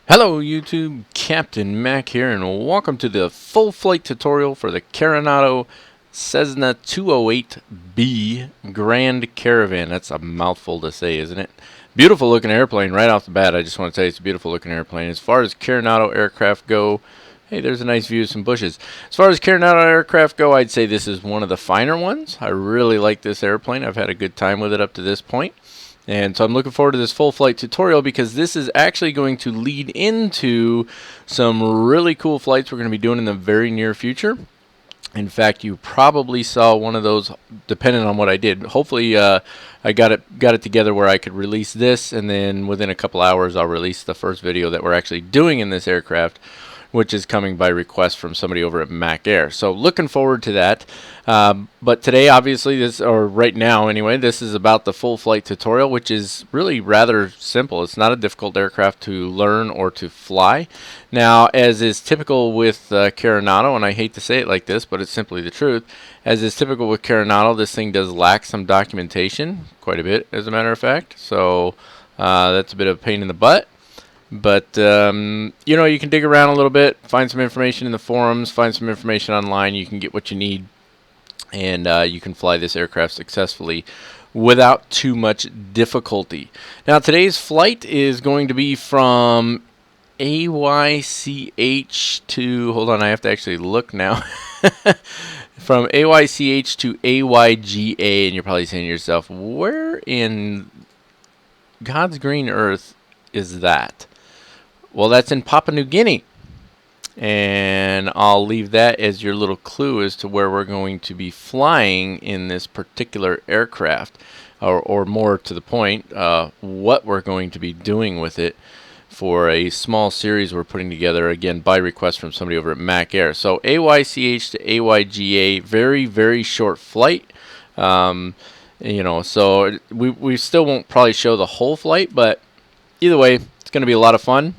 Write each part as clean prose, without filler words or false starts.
Hello YouTube, Captain Mac here, and welcome to the full flight tutorial for the Carenado Cessna 208B Grand Caravan. That's a mouthful to say, isn't it? Beautiful looking airplane right off the bat. I just want to tell you it's a beautiful looking airplane. As far as Carenado aircraft go, hey, there's a nice view of some bushes. As far as Carenado aircraft go, I'd say this is one of the finer ones. I really like this airplane. I've had a good time with it up to this point. And so I'm looking forward to this full flight tutorial because this is actually going to lead into some really cool flights we're going to be doing in the very near future. In fact, you probably saw one of those, depending on what I did. Hopefully, I got it together where I could release this, and then within a couple hours, I'll release the first video that we're actually doing in this aircraft, which is coming by request from somebody over at Mac Air. So looking forward to that. But today, obviously, or right now anyway, this is about the full flight tutorial, which is really rather simple. It's not a difficult aircraft to learn or to fly. Now, as is typical with Carenado, and I hate to say it like this, but it's simply the truth, as is typical with Carenado, this thing does lack some documentation, quite a bit, as a matter of fact. So that's a bit of a pain in the butt. But, you know, you can dig around a little bit, find some information in the forums, find some information online. You can get what you need, and you can fly this aircraft successfully without too much difficulty. Now, today's flight is going to be from AYCH to, hold on, I have to actually look now. From AYCH to AYGA, and you're probably saying to yourself, where in God's green earth is that? Well, that's in Papua New Guinea, and I'll leave that as your little clue as to where we're going to be flying in this particular aircraft, or more to the point, what we're going to be doing with it for a small series we're putting together, again, by request from somebody over at Mac Air. So AYCH to AYGA, very, very short flight. You know, so we still won't probably show the whole flight, but either way, it's going to be a lot of fun.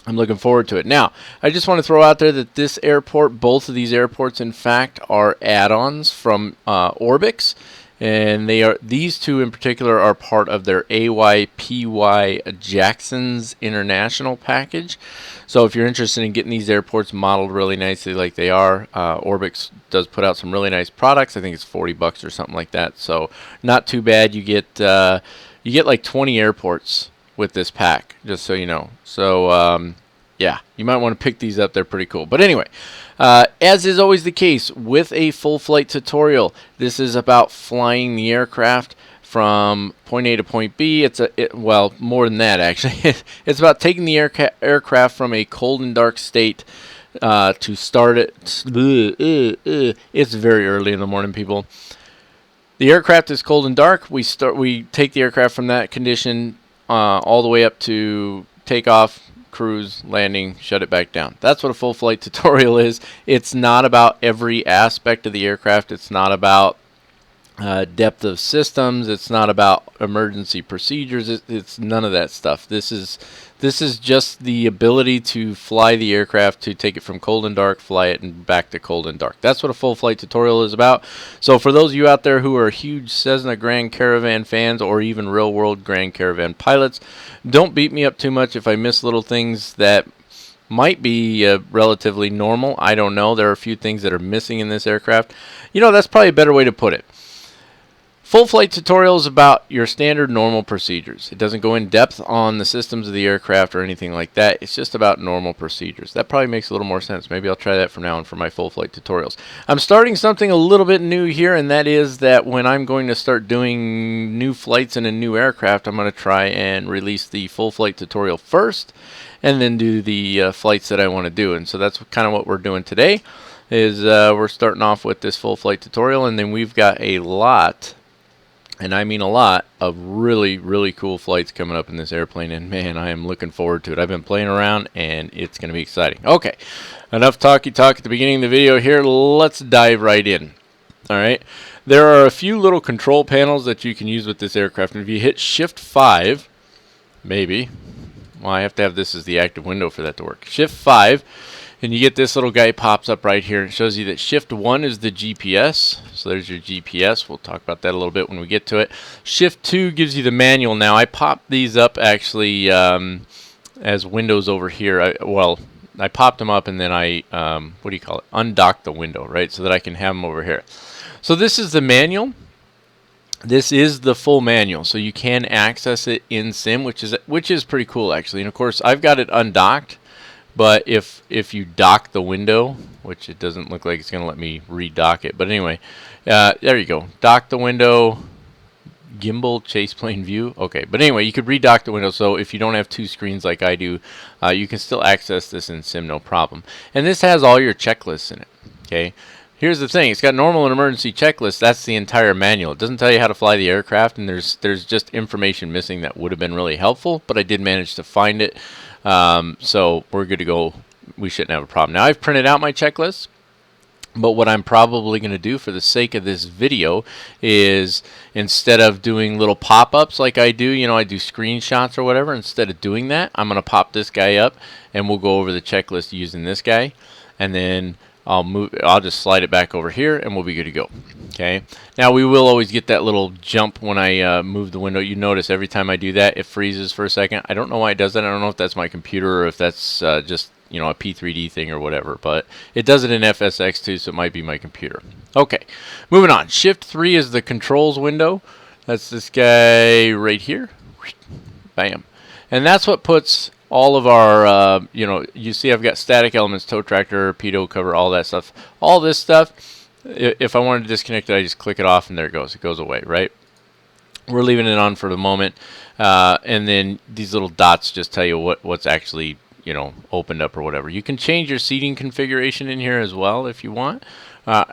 I'm looking forward to it. Now, I just want to throw out there that this airport, both of these airports, in fact, are add-ons from Orbix, and these two in particular are part of their AYPY Jackson's International package. So if you're interested in getting these airports modeled really nicely like they are, Orbix does put out some really nice products. I think it's $40 or something like that. So not too bad. You get like 20 airports with this pack, just so you know. So yeah, you might want to pick these up. They're pretty cool. But anyway, as is always the case with a full flight tutorial, this is about flying the aircraft from point A to point B. Well, more than that, actually. It's about taking the aircraft from a cold and dark state to start it. It's very early in the morning, people. The aircraft is cold and dark. We take the aircraft from that condition all the way up to takeoff, cruise, landing, shut it back down. That's what a full flight tutorial is. It's not about every aspect of the aircraft. It's not about depth of systems. It's not about emergency procedures. It's none of that stuff. This is just the ability to fly the aircraft, to take it from cold and dark, fly it, and back to cold and dark. That's what a full flight tutorial is about. So for those of you out there who are huge Cessna Grand Caravan fans, or even real world Grand Caravan pilots, don't beat me up too much if I miss little things that might be relatively normal. I don't know. There are a few things that are missing in this aircraft. You know, that's probably a better way to put it. Full flight tutorial is about your standard normal procedures. It doesn't go in depth on the systems of the aircraft or anything like that. It's just about normal procedures. That probably makes a little more sense. Maybe I'll try that from now on for my full flight tutorials. I'm starting something a little bit new here, and that is that when I'm going to start doing new flights in a new aircraft, I'm going to try and release the full flight tutorial first, and then do the flights that I want to do. And so that's kind of what we're doing today. Is we're starting off with this full flight tutorial, and then we've got a lot, and I mean a lot, of really, really cool flights coming up in this airplane, and man, I am looking forward to it. I've been playing around, and it's going to be exciting. Okay, enough talky talk at the beginning of the video here. Let's dive right in. All right, there are a few little control panels that you can use with this aircraft, and if you hit Shift 5, maybe, well, I have to have this as the active window for that to work. Shift 5, and you get this little guy pops up right here and shows you that Shift 1 is the GPS. So there's your GPS. We'll talk about that a little bit when we get to it. Shift 2 gives you the manual. Now I popped these up actually as windows over here. Well, I popped them up and then I, what do you call it? Undocked the window, right? So that I can have them over here. So this is the manual. This is the full manual, so you can access it in sim, which is pretty cool actually. And of course, I've got it undocked, but if you dock the window, which it doesn't look like it's going to let me redock it, but anyway, there you go. Dock the window, gimbal chase plane view. Okay, but anyway, you could redock the window, so if you don't have two screens like I do, you can still access this in sim, no problem. And this has all your checklists in it. Okay. Here's the thing, it's got normal and emergency checklists. That's the entire manual. It doesn't tell you how to fly the aircraft, and there's just information missing that would have been really helpful, but I did manage to find it. So we're good to go. We shouldn't have a problem. Now I've printed out my checklist, but what I'm probably going to do for the sake of this video is, instead of doing little pop-ups like I do, you know, I do screenshots or whatever, instead of doing that, I'm going to pop this guy up and we'll go over the checklist using this guy, and then I'll just slide it back over here and we'll be good to go. Okay. Now we will always get that little jump when I move the window. You notice every time I do that, it freezes for a second. I don't know why it does that. I don't know if that's my computer or if that's just, you know, a P3D thing or whatever, but it does it in FSX too, so it might be my computer. Okay, moving on. Shift 3 is the controls window. That's this guy right here. Bam. And that's what puts all of our, you know, you see I've got static elements, tow tractor, pitot cover, all that stuff. All this stuff, if I wanted to disconnect it, I just click it off and there it goes. It goes away, right? We're leaving it on for the moment. And then these little dots just tell you what's actually, you know, opened up or whatever. You can change your seating configuration in here as well if you want.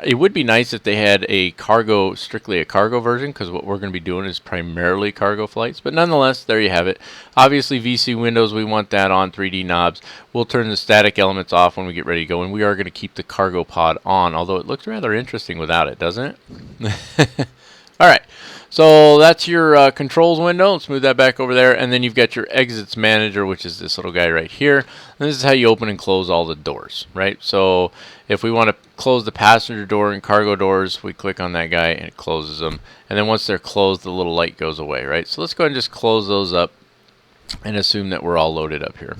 It would be nice if they had a cargo, strictly a cargo version, because what we're going to be doing is primarily cargo flights. But nonetheless, there you have it. Obviously, VC windows, we want that on. 3D knobs. We'll turn the static elements off when we get ready to go, and we are going to keep the cargo pod on, although it looks rather interesting without it, doesn't it? All right. So that's your controls window. Let's move that back over there. And then you've got your exits manager, which is this little guy right here. And this is how you open and close all the doors, right? So if we want to close the passenger door and cargo doors, we click on that guy and it closes them. And then once they're closed, the little light goes away, right? So let's go ahead and just close those up and assume that we're all loaded up here.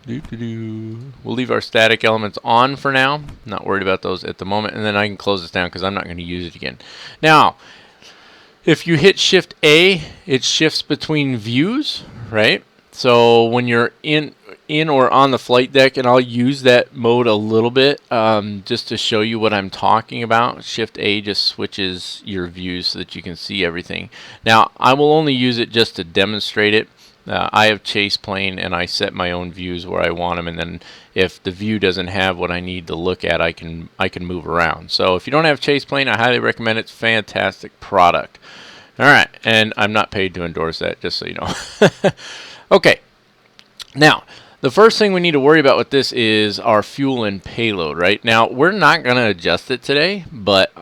We'll leave our static elements on for now. Not worried about those at the moment. And then I can close this down because I'm not going to use it again. Now, if you hit Shift A, it shifts between views, right? So when you're in or on the flight deck, and I'll use that mode a little bit just to show you what I'm talking about. Shift A just switches your views so that you can see everything. Now, I will only use it just to demonstrate it. I have chase plane and I set my own views where I want them, and then if the view doesn't have what I need to look at, I can move around. So if you don't have chase plane, I highly recommend it. It's a fantastic product. All right, and I'm not paid to endorse that, just so you know. Okay, now the first thing we need to worry about with this is our fuel and payload, right? Now we're not going to adjust it today, but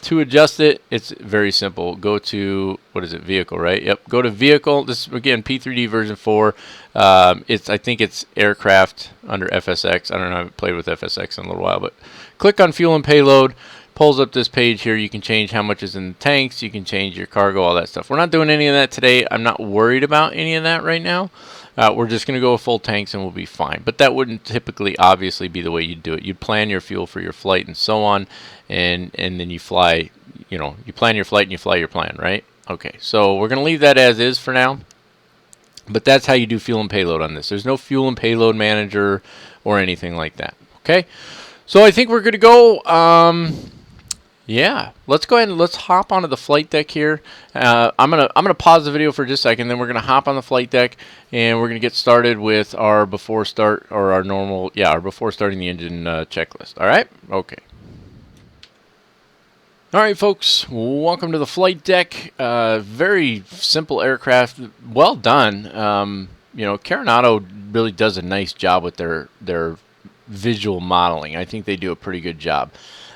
to adjust it, it's very simple. Go to, what is it, vehicle, right? Yep, go to vehicle. This is, again, P3D version 4. I think it's aircraft under FSX. I don't know, I haven't played with FSX in a little while, but click on fuel and payload. Pulls up this page here. You can change how much is in the tanks. You can change your cargo, all that stuff. We're not doing any of that today. I'm not worried about any of that right now. We're just going to go with full tanks and we'll be fine. But that wouldn't typically, obviously, be the way you'd do it. You'd plan your fuel for your flight and so on, and then you fly, you know, you plan your flight and you fly your plan, right? Okay, so we're going to leave that as is for now. But that's how you do fuel and payload on this. There's no fuel and payload manager or anything like that. Okay, so I think we're good to go. Yeah, let's go ahead and let's hop onto the flight deck here. I'm gonna pause the video for just a second, then we're gonna hop on the flight deck and we're gonna get started with our before start, or our normal, yeah, our before starting the engine checklist. All right, okay. All right, folks, welcome to the flight deck. Very simple aircraft, well done. You know, Carenado really does a nice job with their visual modeling. I think they do a pretty good job.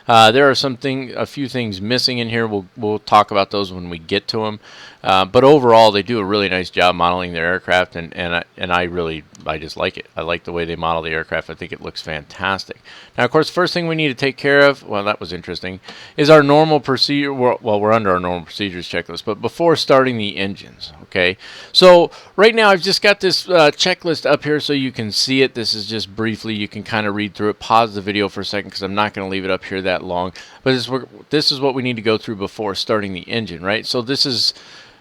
There are a few things missing in here. We'll talk about those when we get to them. But overall, they do a really nice job modeling their aircraft, and I just like it. I like the way they model the aircraft. I think it looks fantastic. Now, of course, first thing we need to take care of, well, that was interesting, is our normal procedure. Well, we're under our normal procedures checklist, but before starting the engines, okay? So right now, I've just got this checklist up here so you can see it. This is just briefly. You can kind of read through it. Pause the video for a second because I'm not going to leave it up here that long. But this is what we need to go through before starting the engine, right? So this is...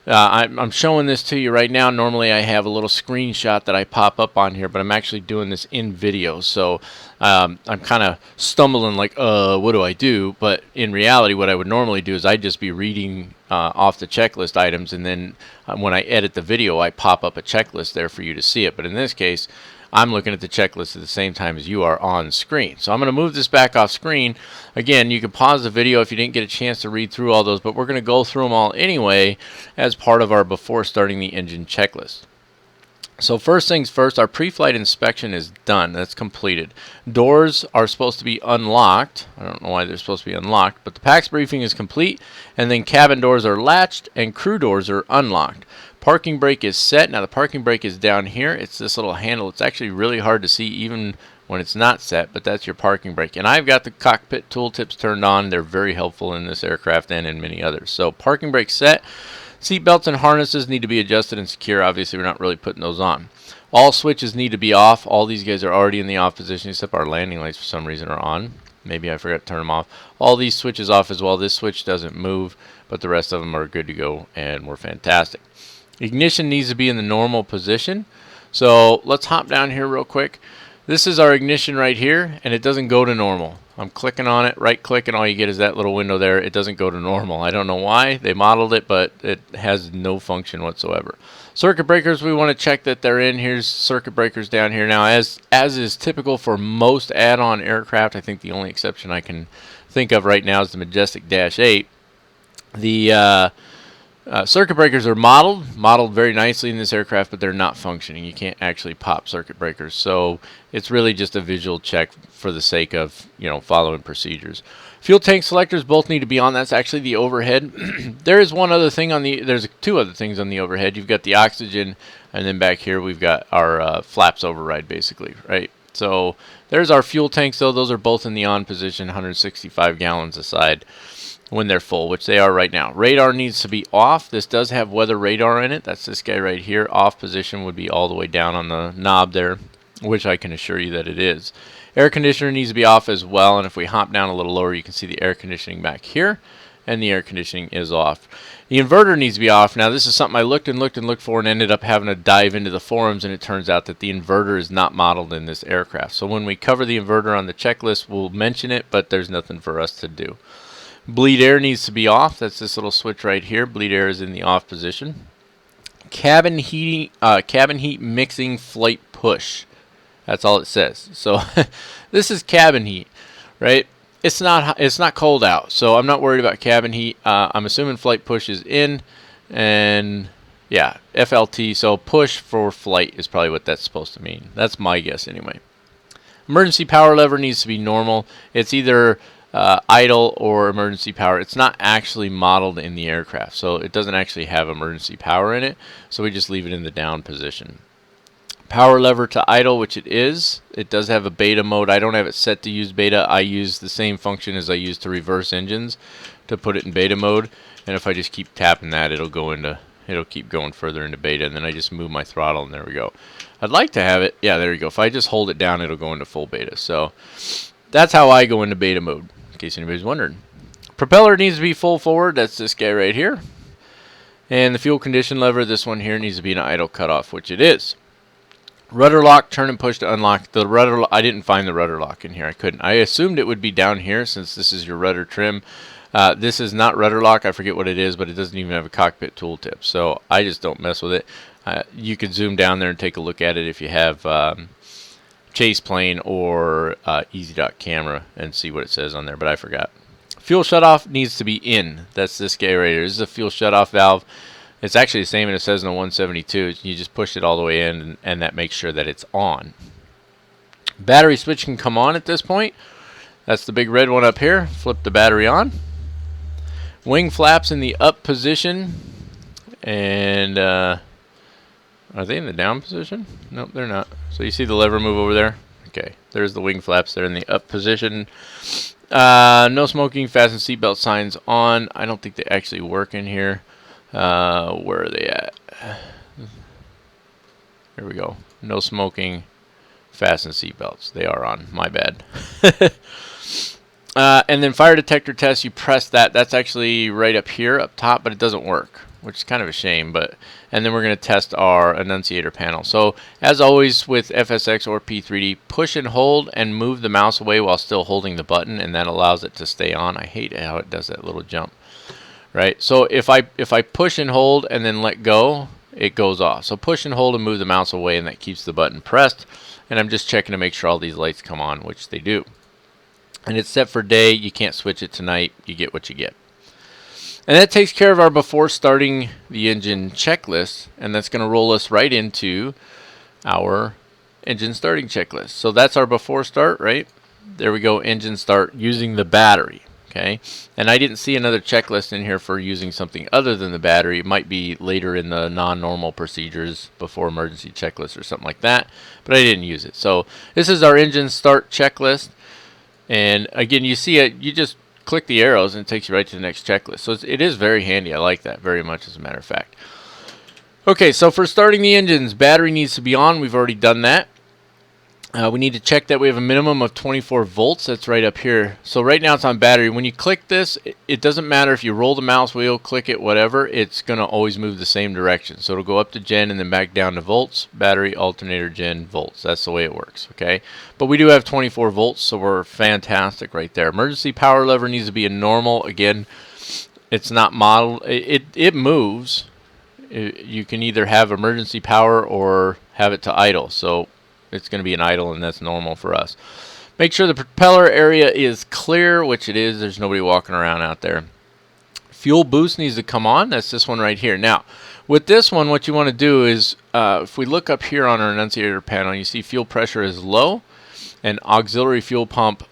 I'm showing this to you right now. Normally I have a little screenshot that I pop up on here, but I'm actually doing this in video. So I'm kind of stumbling like, what do I do? But in reality, what I would normally do is I'd just be reading off the checklist items, and then when I edit the video, I pop up a checklist there for you to see it. But in this case, I'm looking at the checklist at the same time as you are on screen. So I'm going to move this back off screen. Again, you can pause the video if you didn't get a chance to read through all those, but we're going to go through them all anyway as part of our before starting the engine checklist. So first things first, our pre-flight inspection is done. That's completed. Doors are supposed to be unlocked. I don't know why they're supposed to be unlocked, but the PAX briefing is complete, and then cabin doors are latched and crew doors are unlocked. Parking brake is set. Now the parking brake is down here. It's this little handle. It's actually really hard to see even when it's not set, but that's your parking brake. And I've got the cockpit tooltips turned on. They're very helpful in this aircraft and in many others. So parking brake set. Seat belts and harnesses need to be adjusted and secure. Obviously, we're not really putting those on. All switches need to be off. All these guys are already in the off position, except our landing lights for some reason are on. Maybe I forgot to turn them off. All these switches off as well. This switch doesn't move, but the rest of them are good to go, and we're fantastic. Ignition needs to be in the normal position. So let's hop down here real quick. This is our ignition right here, and it doesn't go to normal. I'm clicking on it, right click, and all you get is that little window there. It doesn't go to normal. I don't know why. They modeled it, but it has no function whatsoever. Circuit breakers, we want to check that they're in. Here's circuit breakers down here. Now, as is typical for most add-on aircraft, I think the only exception I can think of right now is the Majestic Dash 8. The circuit breakers are modeled very nicely in this aircraft, but they're not functioning. You can't actually pop circuit breakers, so it's really just a visual check for the sake of, you know, following procedures. Fuel tank selectors both need to be on. That's actually the overhead. There is one other thing on the, there's two other things on the overhead. You've got the oxygen, and then back here we've got our flaps override, basically, right? So there's our fuel tanks, though. Those are both in the on position, 165 gallons aside when they're full, which they are right now. Radar needs to be off. This does have weather radar in it. That's this guy right here. Off position would be all the way down on the knob there, which I can assure you that it is. Air conditioner needs to be off as well, and if we hop down a little lower, you can see the air conditioning back here, and the air conditioning is off. The inverter needs to be off. Now, this is something I looked for and ended up having to dive into the forums, and it turns out that the inverter is not modeled in this aircraft. So when we cover the inverter on the checklist, we'll mention it, but there's nothing for us to do. Bleed air needs to be off. That's this little switch right here. Bleed air is in the off position. Cabin heat mixing flight push. That's all it says. So this is cabin heat, right? It's not cold out, so I'm not worried about cabin heat. I'm assuming flight push is in, and yeah, FLT. So push for flight is probably what that's supposed to mean. That's my guess anyway. Emergency power lever needs to be normal. It's either idle or emergency power. It's not actually modeled in the aircraft, so it doesn't actually have emergency power in it, so we just leave it in the down position. Power lever to idle, which it is. It does have a beta mode. I don't have it set to use beta. I use the same function as I use to reverse engines to put it in beta mode, and if I just keep tapping that, it'll keep going further into beta, and then I just move my throttle, and there we go. I'd like to have it, yeah, there you go. If I just hold it down, it'll go into full beta. So that's how I go into beta mode, in case anybody's wondering. Propeller needs to be full forward. That's this guy right here. And the fuel condition lever, this one here, needs to be an idle cutoff, which it is. Rudder lock, turn and push to unlock. The rudder, I didn't find the rudder lock in here. I couldn't. I assumed it would be down here since this is your rudder trim. This is not rudder lock. I forget what it is, but it doesn't even have a cockpit tooltip. So I just don't mess with it. You could zoom down there and take a look at it if you have Chase Plane or EasyDock camera and see what it says on there, but I forgot. Fuel shutoff needs to be in. That's this guy right here. This is a fuel shutoff valve. It's actually the same as it says in the 172. You just push it all the way in, and that makes sure that it's on. Battery switch can come on at this point. That's the big red one up here. Flip the battery on. Wing flaps in the up position. And are they in the down position? Nope, they're not. So you see the lever move over there? Okay, there's the wing flaps. They're in the up position. No smoking, fasten seatbelt signs on. I don't think they actually work in here. Where are they at? There we go. No smoking, fasten seatbelts. They are on. My bad. And then fire detector test, you press that. That's actually right up here, up top, but it doesn't work, which is kind of a shame. And then we're going to test our annunciator panel. So as always with FSX or P3D, push and hold and move the mouse away while still holding the button, and that allows it to stay on. I hate how it does that little jump. Right? So if I push and hold and then let go, it goes off. So push and hold and move the mouse away, and that keeps the button pressed. And I'm just checking to make sure all these lights come on, which they do. And it's set for day. You can't switch it tonight. You get what you get. And that takes care of our before starting the engine checklist, and that's going to roll us right into our engine starting checklist. So that's our before start, right? There we go, engine start using the battery. Okay, and I didn't see another checklist in here for using something other than the battery. It might be later in the non-normal procedures before emergency checklist or something like that, but I didn't use it. So this is our engine start checklist, and again, you see it. You just click the arrows and it takes you right to the next checklist. So it is very handy. I like that very much, as a matter of fact. Okay, so for starting the engines, battery needs to be on. We've already done that. We need to check that we have a minimum of 24 volts. That's right up here. So right now it's on battery. When you click this, it doesn't matter if you roll the mouse wheel, click it, whatever. It's going to always move the same direction. So it'll go up to gen and then back down to volts, battery, alternator, gen, volts. That's the way it works, okay? But we do have 24 volts, so we're fantastic right there. Emergency power lever needs to be a normal. Again, it's not modeled. It moves. You can either have emergency power or have it to idle. So it's going to be an idle, and that's normal for us. Make sure the propeller area is clear, which it is. There's nobody walking around out there. Fuel boost needs to come on. That's this one right here. Now, with this one, what you want to do is, if we look up here on our annunciator panel, you see fuel pressure is low, and auxiliary fuel pump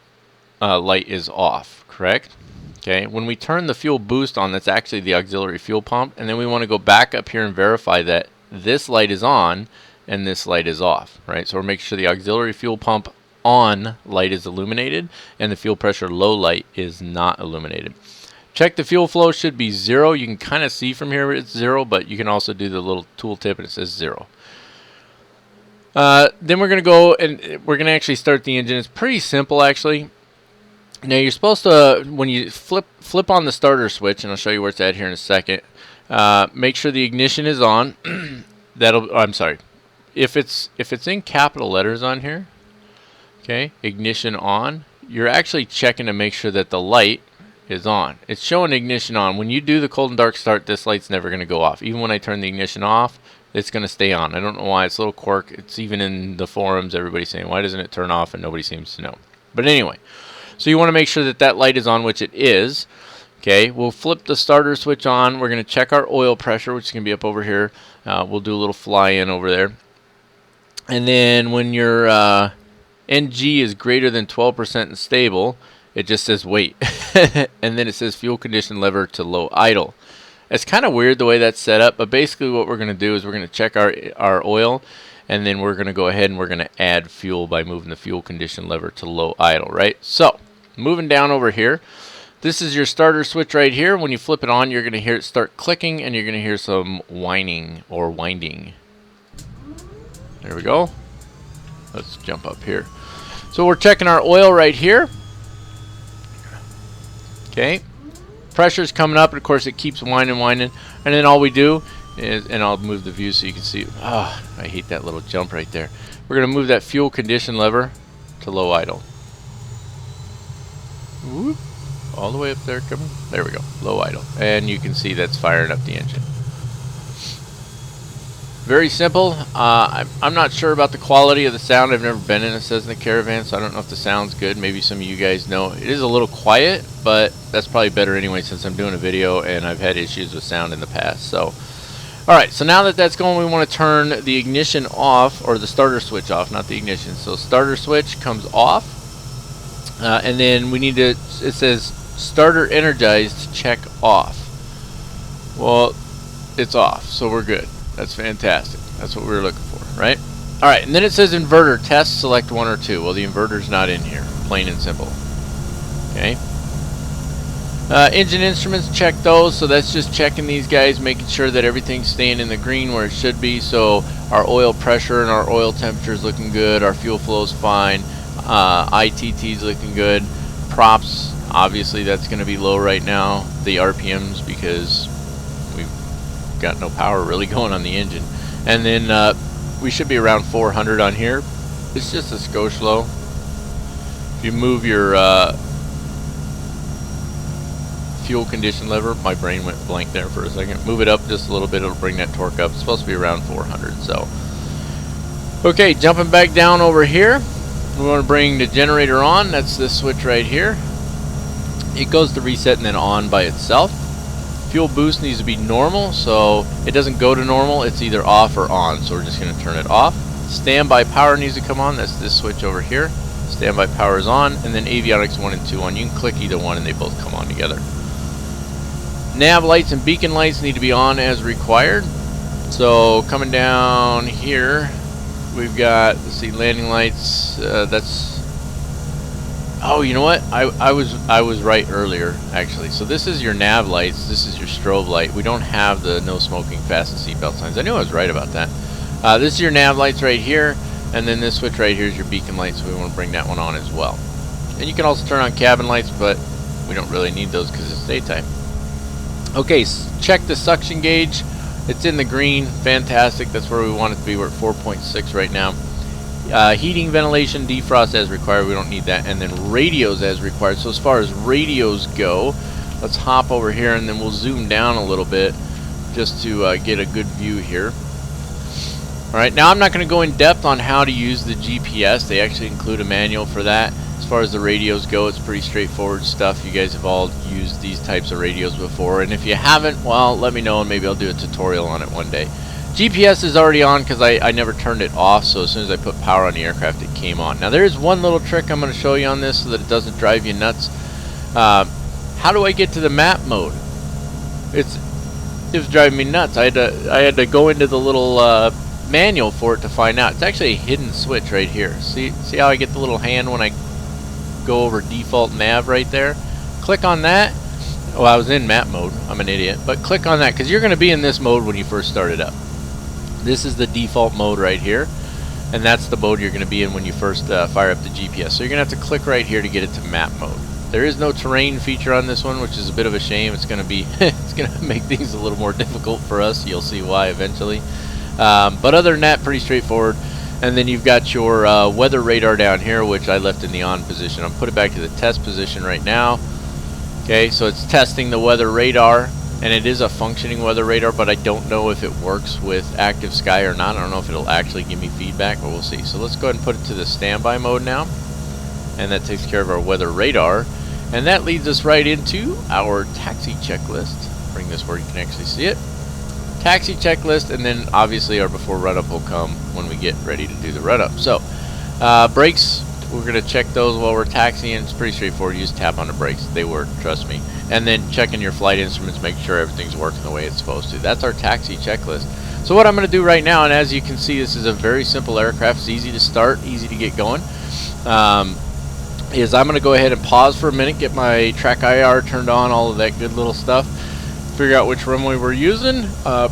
light is off, correct? Okay. When we turn the fuel boost on, that's actually the auxiliary fuel pump, and then we want to go back up here and verify that this light is on and this light is off, right? So we're making sure the auxiliary fuel pump on light is illuminated and the fuel pressure low light is not illuminated. Check the fuel flow should be 0. You can kind of see from here it's 0, but you can also do the little tool tip and it says 0. Then we're going to go and we're going to actually start the engine. It's pretty simple, actually. Now you're supposed to, when you flip on the starter switch, and I'll show you where it's at here in a second, make sure the ignition is on. I'm sorry. If it's in capital letters on here, okay, ignition on, you're actually checking to make sure that the light is on. It's showing ignition on. When you do the cold and dark start, this light's never going to go off. Even when I turn the ignition off, it's going to stay on. I don't know why. It's a little quirk. It's even in the forums, everybody's saying, why doesn't it turn off? And nobody seems to know. But anyway, so you want to make sure that that light is on, which it is. Okay, we'll flip the starter switch on. We're going to check our oil pressure, which is going to be up over here. We'll do a little fly-in over there. And then when your NG is greater than 12% and stable, it just says wait. And then it says fuel condition lever to low idle. It's kind of weird the way that's set up, but basically what we're going to do is we're going to check our oil, and then we're going to go ahead and we're going to add fuel by moving the fuel condition lever to low idle, right? So, moving down over here, this is your starter switch right here. When you flip it on, you're going to hear it start clicking, and you're going to hear some whining or winding. There we go. Let's jump up here. So we're checking our oil right here. Okay. Pressure's coming up, and of course it keeps whining. And then all we do is, and I'll move the view so you can see. Ah, oh, I hate that little jump right there. We're going to move that fuel condition lever to low idle. Whoop. All the way up there. Coming. There we go. Low idle. And you can see that's firing up the engine. Very simple. I'm not sure about the quality of the sound. I've never been in a Cessna Caravan, so I don't know if the sound's good. Maybe some of you guys know. It is a little quiet, but that's probably better anyway since I'm doing a video and I've had issues with sound in the past. So, alright, so now that that's going, we want to turn the ignition off, or the starter switch off, not the ignition. So starter switch comes off. And then we need to, it says starter energized, check off. Well, it's off, so we're good. That's fantastic. That's what we were looking for, right? Alright, and then it says inverter test, select 1 or 2. Well, the inverter's not in here, plain and simple. Okay. Engine instruments, check those. So that's just checking these guys, making sure that everything's staying in the green where it should be. So our oil pressure and our oil temperature is looking good. Our fuel flow is fine. ITT's looking good. Props, obviously that's going to be low right now. The RPMs, because we've got no power really going on the engine. And then we should be around 400 on here. It's just a skosh low. If you move your fuel condition lever, my brain went blank there for a second. Move it up just a little bit, it'll bring that torque up. It's supposed to be around 400. So, okay, jumping back down over here, we want to bring the generator on. That's this switch right here. It goes to reset and then on by itself. Fuel boost needs to be normal, so it doesn't go to normal, it's either off or on, so we're just going to turn it off. Standby power needs to come on. That's this switch over here. Standby power is on, and then avionics 1 and 2 on. You can click either one and they both come on together. Nav lights and beacon lights need to be on as required. So coming down here, we've got, let's see, landing lights. That's, oh, you know what? I was right earlier actually. So this is your nav lights. This is your strobe light. We don't have the no smoking, fasten seatbelt signs. I knew I was right about that. This is your nav lights right here, and then this switch right here is your beacon lights. So we want to bring that one on as well. And you can also turn on cabin lights, but we don't really need those because it's daytime. Okay, check the suction gauge. It's in the green. Fantastic. That's where we want it to be. We're at 4.6 right now. Heating, ventilation, defrost as required. We don't need that. And then radios as required. So as far as radios go, let's hop over here and then we'll zoom down a little bit just to get a good view here. Alright, now I'm not going to go in depth on how to use the GPS. They actually include a manual for that. As far as the radios go, it's pretty straightforward stuff. You guys have all used these types of radios before, and if you haven't, well, let me know and maybe I'll do a tutorial on it one day. GPS is already on because I never turned it off, so as soon as I put power on the aircraft, it came on. Now there is one little trick I'm going to show you on this so that it doesn't drive you nuts. How do I get to the map mode? It was driving me nuts. I had to go into the little manual for it to find out. It's actually a hidden switch right here. See how I get the little hand when I go over default nav right there? Click on that. Oh, I was in map mode. I'm an idiot. But click on that because you're going to be in this mode when you first start it up. This is the default mode right here, and that's the mode you're going to be in when you first fire up the GPS. So you're going to have to click right here to get it to map mode. There is no terrain feature on this one, which is a bit of a shame. It's going to be it's going to make things a little more difficult for us. You'll see why eventually. But other than that, pretty straightforward. And then you've got your weather radar down here, which I left in the on position. I'll put it back to the test position right now. Okay, so it's testing the weather radar, and it is a functioning weather radar, but I don't know if it works with active sky or not. I don't know if it'll actually give me feedback, but we'll see. So let's go ahead and put it to the standby mode now, and that takes care of our weather radar. And that leads us right into our taxi checklist. Bring this where you can actually see it. Taxi checklist, and then obviously our before run-up will come when we get ready to do the run-up. So, brakes, we're going to check those while we're taxiing. It's pretty straightforward. You just tap on the brakes. They work, trust me. And then checking your flight instruments, make sure everything's working the way it's supposed to. That's our taxi checklist. So what I'm going to do right now, and as you can see, this is a very simple aircraft. It's easy to start, easy to get going. Is I'm going to go ahead and pause for a minute, get my track IR turned on, all of that good little stuff. Figure out which runway we're using,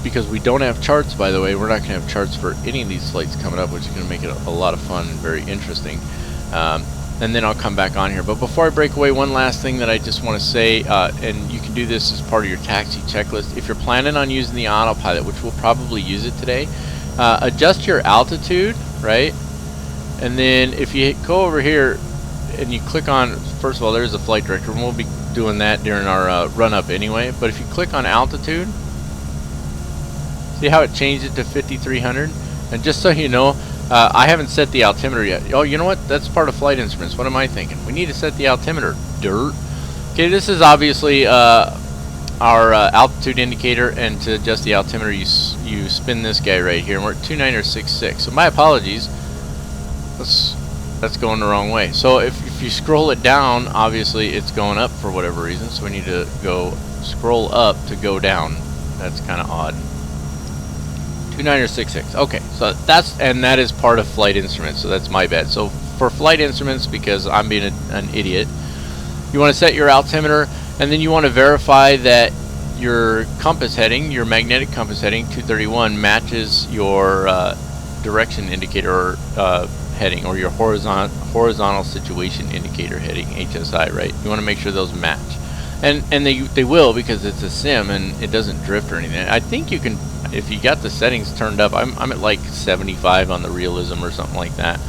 because we don't have charts, by the way. We're not going to have charts for any of these flights coming up, which is going to make it a lot of fun and very interesting. And then I'll come back on here. But before I break away, one last thing that I just want to say, and you can do this as part of your taxi checklist. If you're planning on using the autopilot, which we'll probably use it today, adjust your altitude, right? And then if you go over here and you click on, first of all, there's a flight director, and we'll be doing that during our run-up anyway. But if you click on altitude, see how it changed it to 5,300? And just so you know, I haven't set the altimeter yet. Oh, you know what? That's part of flight instruments. What am I thinking? We need to set the altimeter. Dirt. Okay, this is obviously our altitude indicator, and to adjust the altimeter, you spin this guy right here, and we're at 29 or 66. So my apologies. That's going the wrong way. So if if you scroll it down, obviously it's going up for whatever reason, so we need to go scroll up to go down. That's kind of odd. 29 or 66. Okay, so that is part of flight instruments, so that's my bad. So for flight instruments, because I'm being an idiot, you want to set your altimeter, and then you want to verify that your compass heading, your magnetic compass heading 231, matches your direction indicator heading, or your horizontal situation indicator heading, HSI, right? You want to make sure those match, and they will, because it's a sim and it doesn't drift or anything. I think you can, if you got the settings turned up. I'm at like 75 on the realism or something like that.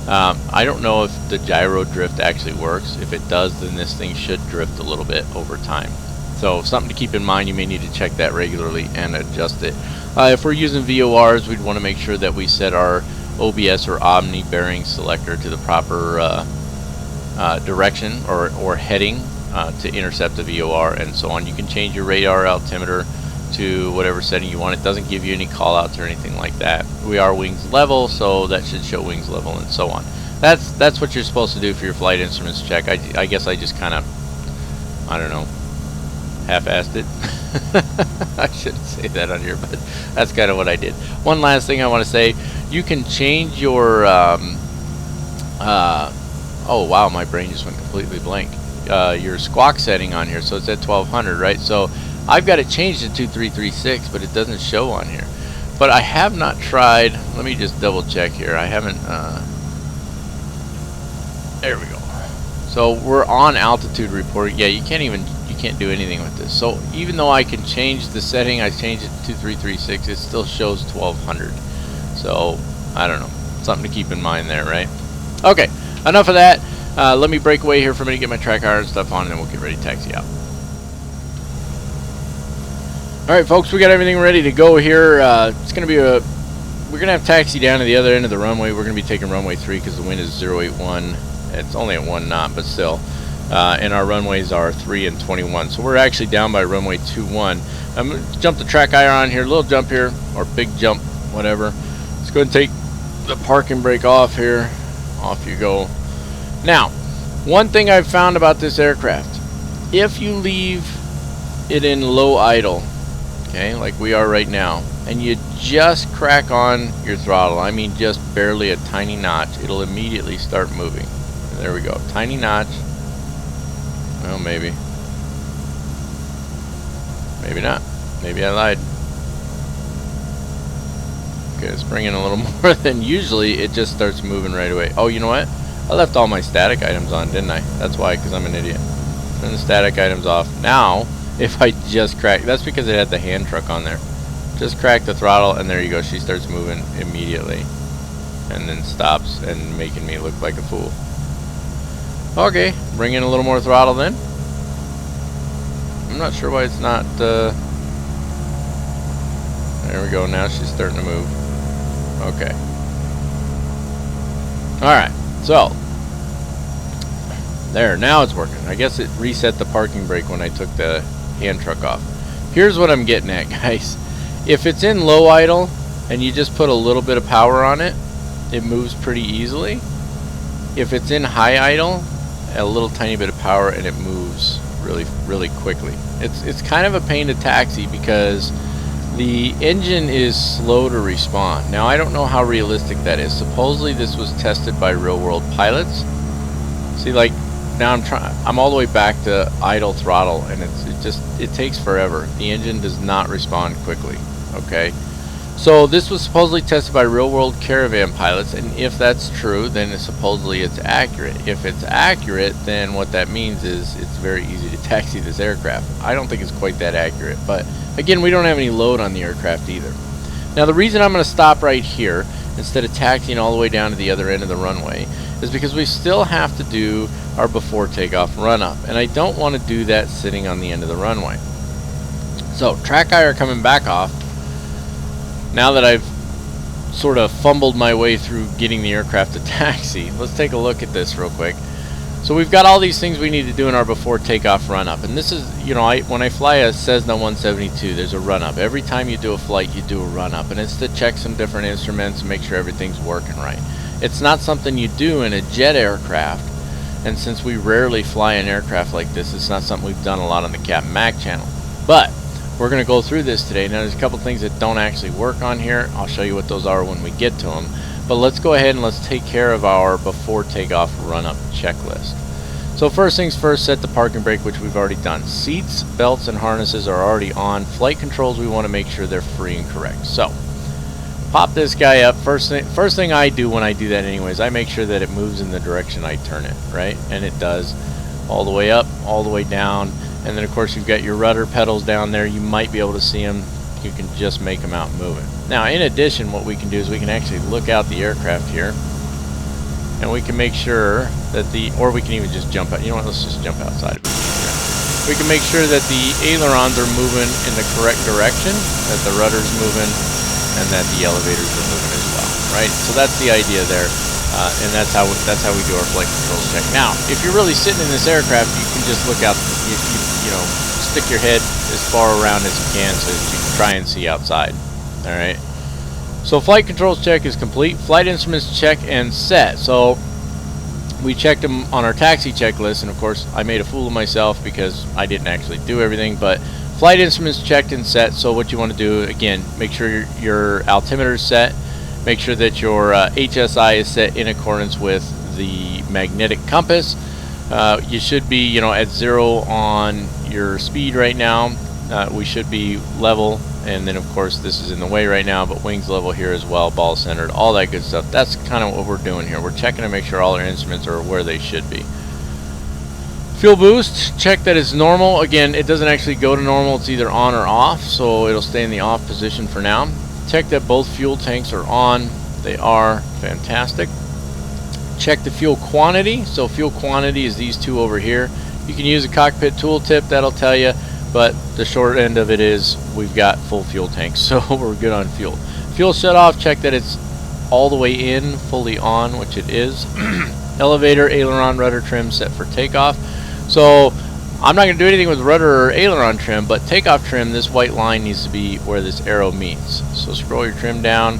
I don't know if the gyro drift actually works. If it does, then this thing should drift a little bit over time. So something to keep in mind. You may need to check that regularly and adjust it. If we're using VORs, we'd want to make sure that we set our OBS or Omni bearing selector to the proper direction or heading to intercept the VOR and so on. You can change your radar altimeter to whatever setting you want. It doesn't give you any call outs or anything like that. We are wings level, so that should show wings level and so on. That's what you're supposed to do for your flight instruments check. I guess I just kind of, I don't know, half-assed it. I shouldn't say that on here, but that's kind of what I did. One last thing I want to say, you can change your oh wow, my brain just went completely blank. Your squawk setting on here, so it's at 1200, right? So I've got it changed to 2336, but it doesn't show on here. But I have not tried. Let me just double check here. I haven't there we go. So we're on altitude report. Yeah, you can't do anything with this. So even though I can change the setting, I changed it to 2336, it still shows 1200. So I don't know, something to keep in mind there, right? Okay, enough of that. Let me break away here for a minute, get my track iron stuff on, and then we'll get ready to taxi out. Alright folks, we got everything ready to go here. It's going to be we're going to have taxi down to the other end of the runway. We're going to be taking runway 3 because the wind is 081. It's only at 1 knot, but still. And our runways are 3 and 21. So we're actually down by runway 21. I'm going to jump the track iron on here, little jump here, or big jump, whatever. Let's go ahead and take the parking brake off here. Off you go. Now, one thing I've found about this aircraft, if you leave it in low idle, okay, like we are right now, and you just crack on your throttle, I mean just barely a tiny notch, it'll immediately start moving. There we go, tiny notch. Well, maybe not, maybe I lied. Okay, it's bringing a little more than usually. It just starts moving right away. Oh, you know what, I left all my static items on, didn't I? That's why, because I'm an idiot. Turn the static items off. Now if I just crack, that's because it had the hand truck on there. Just crack the throttle and there you go, she starts moving immediately and then stops and making me look like a fool. Okay, bring in a little more throttle then. I'm not sure why it's not there we go, now she's starting to move. Okay, alright, so there, now it's working. I guess it reset the parking brake when I took the hand truck off. Here's what I'm getting at, guys. If it's in low idle and you just put a little bit of power on it, it moves pretty easily. If it's in high idle, a little tiny bit of power and it moves really quickly. It's kind of a pain to taxi because the engine is slow to respond. Now I don't know how realistic that is. Supposedly this was tested by real world pilots. See, like now I'm all the way back to idle throttle and it takes forever. The engine does not respond quickly. Okay, so this was supposedly tested by real world caravan pilots, and if that's true, then supposedly it's accurate. If it's accurate, then what that means is it's very easy to taxi this aircraft. I don't think it's quite that accurate, but again, we don't have any load on the aircraft either. Now the reason I'm going to stop right here instead of taxiing all the way down to the other end of the runway is because we still have to do our before takeoff run up, and I don't want to do that sitting on the end of the runway. So track iron coming back off. Now that I've sort of fumbled my way through getting the aircraft to taxi, let's take a look at this real quick. So we've got all these things we need to do in our before takeoff run up, and this is, you know, when I fly a Cessna 172, there's a run up. Every time you do a flight, you do a run up, and it's to check some different instruments and make sure everything's working right. It's not something you do in a jet aircraft And since we rarely fly an aircraft like this, it's not something we've done a lot on the Captain Mac channel. But we're going to go through this today. Now there's a couple things that don't actually work on here. I'll show you what those are when we get to them. But let's go ahead and let's take care of our before takeoff run-up checklist. So first things first, set the parking brake, which we've already done. Seats, belts, and harnesses are already on. Flight controls, we want to make sure they're free and correct. So pop this guy up. First thing I do when I do that anyways, I make sure that it moves in the direction I turn it, right? And it does, all the way up, all the way down. And then of course you've got your rudder pedals down there. You might be able to see them. You can just make them out moving. Now in addition, what we can do is we can actually look out the aircraft here, and we can make sure that or we can even just jump out. You know what, let's just jump outside of it. We can make sure that the ailerons are moving in the correct direction, that the rudder's moving, and that the elevators are moving as well, right? So that's the idea there, and that's how we do our flight controls check. Now, if you're really sitting in this aircraft, you can just look out, you know, stick your head as far around as you can so that you can try and see outside. All right. So flight controls check is complete. Flight instruments check and set. So we checked them on our taxi checklist, and of course I made a fool of myself because I didn't actually do everything, but flight instruments checked and set. So what you want to do, again, make sure your altimeter is set. Make sure that your HSI is set in accordance with the magnetic compass. You should be, you know, at 0 on your speed right now. We should be level, and then of course this is in the way right now, but wings level here as well, ball centered, all that good stuff. That's kind of what we're doing here. We're checking to make sure all our instruments are where they should be. Fuel boost, check that it's normal. Again, it doesn't actually go to normal, it's either on or off, so it'll stay in the off position for now. Check that both fuel tanks are on. They are. Fantastic. Check the fuel quantity. So fuel quantity is these two over here. You can use a cockpit tooltip, that'll tell you, but the short end of it is we've got full fuel tanks, so we're good on fuel. Fuel shut off, check that it's all the way in, fully on, which it is. Elevator, aileron, rudder trim set for takeoff. So I'm not going to do anything with rudder or aileron trim, but takeoff trim, this white line needs to be where this arrow meets. So scroll your trim down,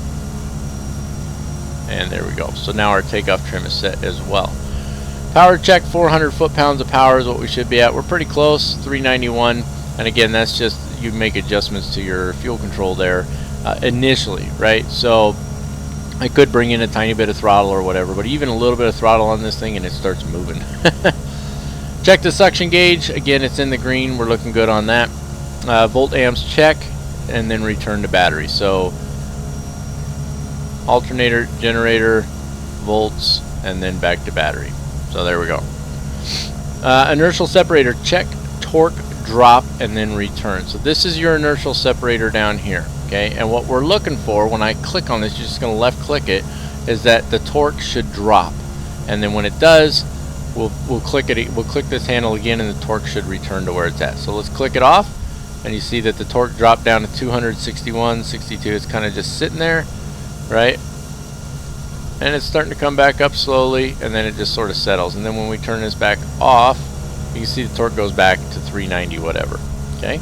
and there we go. So now our takeoff trim is set as well. Power check, 400 foot-pounds of power is what we should be at. We're pretty close, 391. And again, that's just, you make adjustments to your fuel control there initially, right? So I could bring in a tiny bit of throttle or whatever, but even a little bit of throttle on this thing and it starts moving. Check the suction gauge. Again, it's in the green. We're looking good on that. Volt amps check, and then return to battery. So alternator, generator, volts, and then back to battery. So there we go. Inertial separator check, torque drop, and then return. So this is your inertial separator down here. Okay, and what we're looking for when I click on this, you're just going to left click it, is that the torque should drop, and then when it does, we'll click it. We'll click this handle again, and the torque should return to where it's at. So let's click it off, and you see that the torque dropped down to 261, 62. It's kind of just sitting there, right? And it's starting to come back up slowly, and then it just sort of settles. And then when we turn this back off, you can see the torque goes back to 390 whatever. Okay.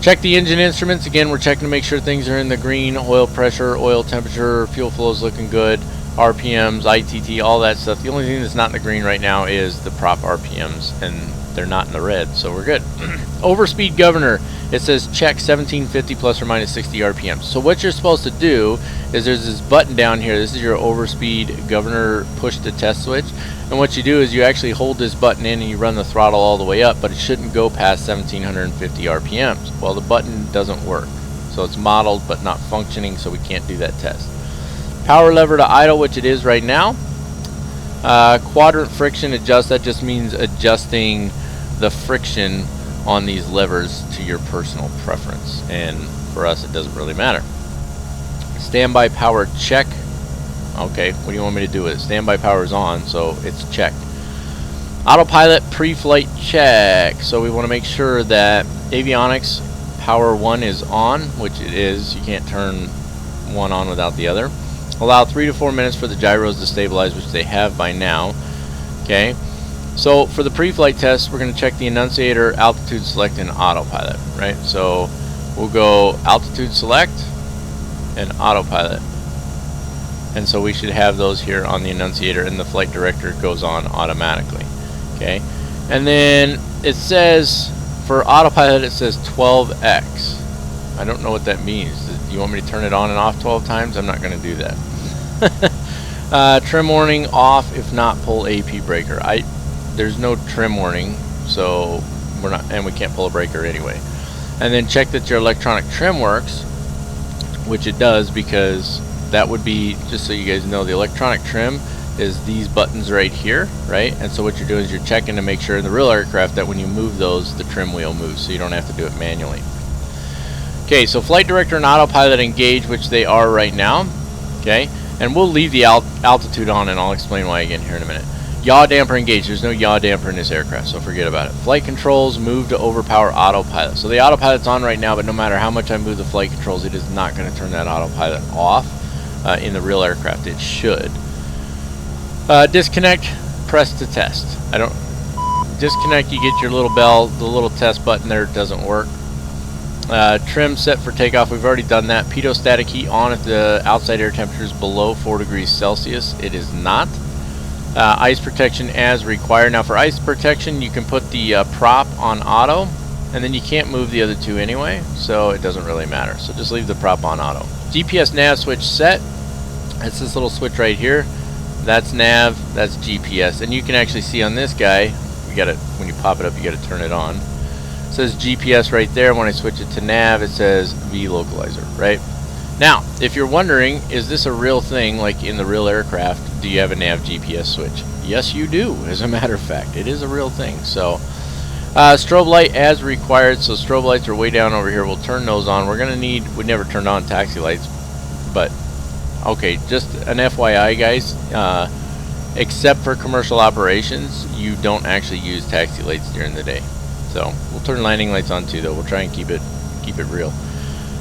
Check the engine instruments. Again, we're checking to make sure things are in the green. Oil pressure, oil temperature, fuel flow is looking good. RPMs, ITT, all that stuff. The only thing that's not in the green right now is the prop RPMs, and they're not in the red, so we're good. Overspeed governor, it says check 1750 plus or minus 60 RPMs. So what you're supposed to do is there's this button down here. This is your overspeed governor push to test switch. And what you do is you actually hold this button in and you run the throttle all the way up, but it shouldn't go past 1750 RPMs. Well, the button doesn't work. So it's modeled but not functioning, so we can't do that test. Power lever to idle, which it is right now. Quadrant friction adjust, that just means adjusting the friction on these levers to your personal preference, and for us it doesn't really matter. Standby power check. Okay, what do you want me to do with it? Standby power is on, so it's checked. Autopilot pre-flight check. So we want to make sure that avionics power 1 is on, which it is. You can't turn one on without the other. Allow 3 to 4 minutes for the gyros to stabilize, which they have by now. Okay, so for the pre-flight test, we're going to check the annunciator, altitude select, and autopilot, right? So we'll go altitude select and autopilot. and so we should have those here on the annunciator, and the flight director goes on automatically. Okay, and then it says for autopilot it says 12x. I don't know what that means. Do you want me to turn it on and off 12 times? I'm not going to do that. Trim warning off if not pull AP breaker. There's no trim warning, so we're not, and we can't pull a breaker anyway. And then check that your electronic trim works, which it does, because that would be, just so you guys know, the electronic trim is these buttons right here, right? And so what you're doing is you're checking to make sure in the real aircraft that when you move those, the trim wheel moves, so you don't have to do it manually. Okay, so flight director and autopilot engage, which they are right now. Okay, and we'll leave the altitude on, and I'll explain why again here in a minute. Yaw damper engage. There's no yaw damper in this aircraft, so forget about it. Flight controls move to overpower autopilot. So the autopilot's on right now, but no matter how much I move the flight controls, it is not going to turn that autopilot off in the real aircraft. It should. Disconnect, press to test. Disconnect, you get your little bell, the little test button there doesn't work. Trim set for takeoff, we've already done that. Pitot static heat on if the outside air temperature is below 4 degrees Celsius. It is not. Ice protection as required. Now for ice protection, you can put the prop on auto, and then you can't move the other two anyway, so it doesn't really matter. So just leave the prop on auto. GPS nav switch set. It's this little switch right here. That's nav, that's GPS. And you can actually see on this guy, when you pop it up, you gotta turn it on. It says GPS right there. When I switch it to nav, it says V localizer, right? Now, if you're wondering, is this a real thing, like in the real aircraft, do you have a nav GPS switch? Yes, you do, as a matter of fact. It is a real thing. So, strobe light as required. So strobe lights are way down over here. We'll turn those on. We're gonna need, we never turned on taxi lights, but okay, just an FYI, guys, except for commercial operations, you don't actually use taxi lights during the day. So we'll turn landing lights on too, though. We'll try and keep it real.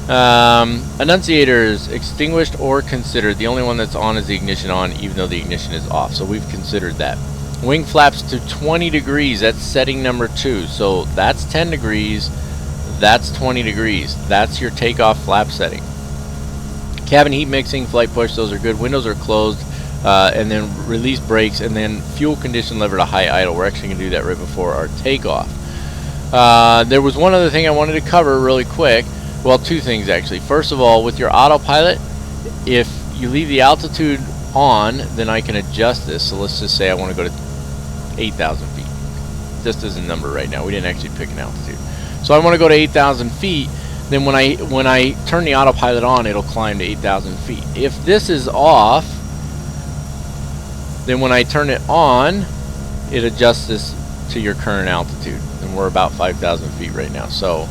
Annunciators extinguished or considered. The only one that's on is the ignition on, even though the ignition is off. So we've considered that. Wing flaps to 20 degrees. That's setting number 2. So that's 10 degrees. That's 20 degrees. That's your takeoff flap setting. Cabin heat mixing, flight push, those are good. Windows are closed. And then release brakes, and then fuel condition lever to high idle. We're actually going to do that right before our takeoff. There was one other thing I wanted to cover really quick. Well, two things actually. First of all, with your autopilot, if you leave the altitude on, then I can adjust this. So let's just say I want to go to 8,000 feet. Just as a number right now. We didn't actually pick an altitude. So I want to go to 8,000 feet. Then when I turn the autopilot on, it'll climb to 8,000 feet. If this is off, then when I turn it on, it adjusts this to your current altitude. And we're about 5,000 feet right now. So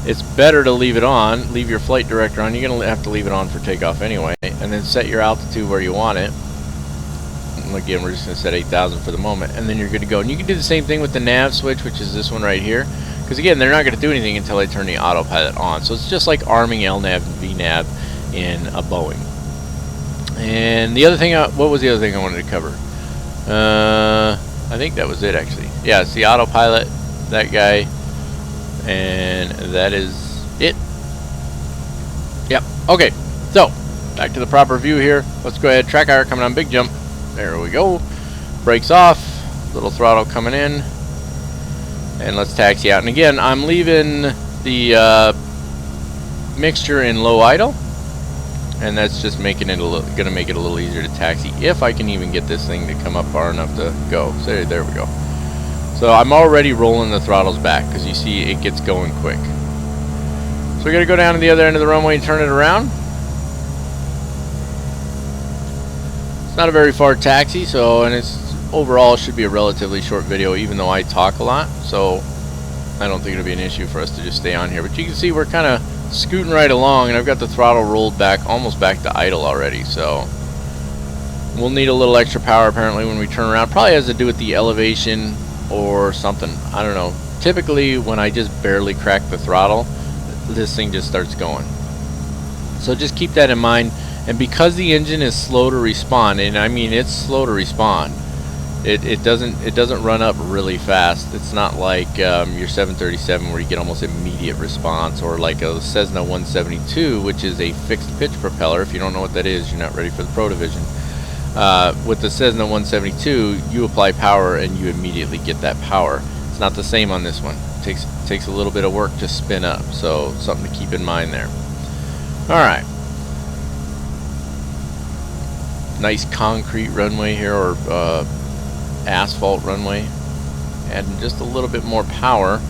it's better to leave it on, leave your flight director on. You're going to have to leave it on for takeoff anyway, and then set your altitude where you want it. And again, we're just going to set 8,000 for the moment, and then you're good to go. And you can do the same thing with the nav switch, which is this one right here, because again, they're not going to do anything until I turn the autopilot on. So it's just like arming LNAV and VNAV in a Boeing. And the other thing, what was the other thing I wanted to cover? I think that was it actually. Yeah, it's the autopilot, that guy, and that is it. Yep. Okay, so back to the proper view here. Let's go ahead. Track hour coming on, big jump. There we go. Brakes off. Little throttle coming in, and let's taxi out. And again, I'm leaving the mixture in low idle, and that's just making it gonna make it a little easier to taxi, if I can even get this thing to come up far enough to go. So there we go. So I'm already rolling the throttles back, because you see it gets going quick. So we're gonna go down to the other end of the runway and turn it around. It's not a very far taxi, so, and it's overall should be a relatively short video, even though I talk a lot. So I don't think it'll be an issue for us to just stay on here. But you can see we're kind of scooting right along, and I've got the throttle rolled back, almost back to idle already. So we'll need a little extra power apparently when we turn around. Probably has to do with the elevation or something. I don't know. Typically when I just barely crack the throttle, this thing just starts going. So just keep that in mind. And because the engine is slow to respond, and I mean it's slow to respond, It doesn't run up really fast. It's not like your 737 where you get almost immediate response, or like a Cessna 172, which is a fixed pitch propeller. If you don't know what that is, you're not ready for the Pro Division. With the Cessna 172, you apply power and you immediately get that power. It's not the same on this one. It takes a little bit of work to spin up, so something to keep in mind there. Alright. Nice concrete runway here, or asphalt runway. Adding just a little bit more power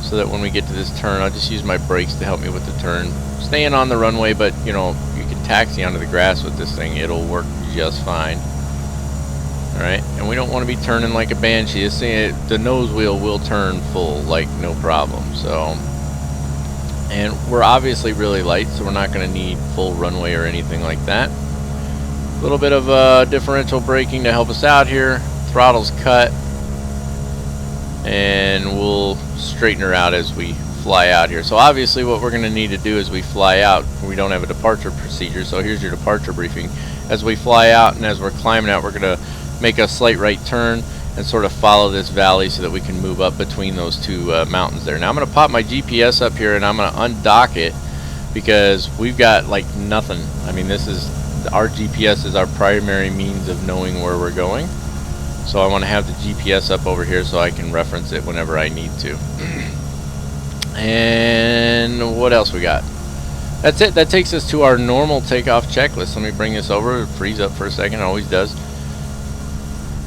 so that when we get to this turn, I'll just use my brakes to help me with the turn. Staying on the runway, but you know, you can taxi onto the grass with this thing. It'll work just fine. Alright, and we don't want to be turning like a banshee. The nose wheel will turn full, like no problem. So, and we're obviously really light, so we're not going to need full runway or anything like that. A little bit of differential braking to help us out here. Throttle's cut, and we'll straighten her out as we fly out here. So obviously what we're going to need to do as we fly out, we don't have a departure procedure, so here's your departure briefing. As we fly out and as we're climbing out, we're going to make a slight right turn and sort of follow this valley so that we can move up between those two mountains there. Now I'm going to pop my GPS up here and I'm going to undock it because we've got like nothing. I mean, this is our GPS is our primary means of knowing where we're going. So I want to have the GPS up over here so I can reference it whenever I need to. And what else we got? That's it. That takes us to our normal takeoff checklist. Let me bring this over. Freeze up for a second. It always does.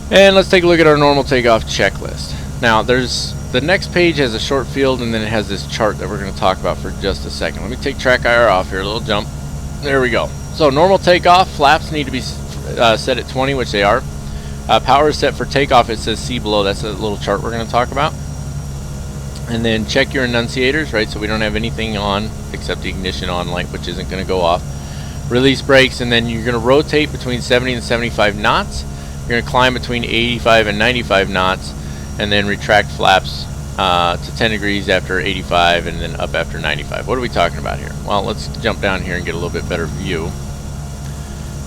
And let's take a look at our normal takeoff checklist. Now, the next page has a short field, and then it has this chart that we're going to talk about for just a second. Let me take track IR off here. A little jump. There we go. So normal takeoff. Flaps need to be set at 20, which they are. Power is set for takeoff. It says C below. That's a little chart we're going to talk about. And then check your annunciators, right? So we don't have anything on except the ignition on light, which isn't going to go off. Release brakes, and then you're going to rotate between 70 and 75 knots. You're going to climb between 85 and 95 knots, and then retract flaps to 10 degrees after 85, and then up after 95. What are we talking about here? Well, let's jump down here and get a little bit better view.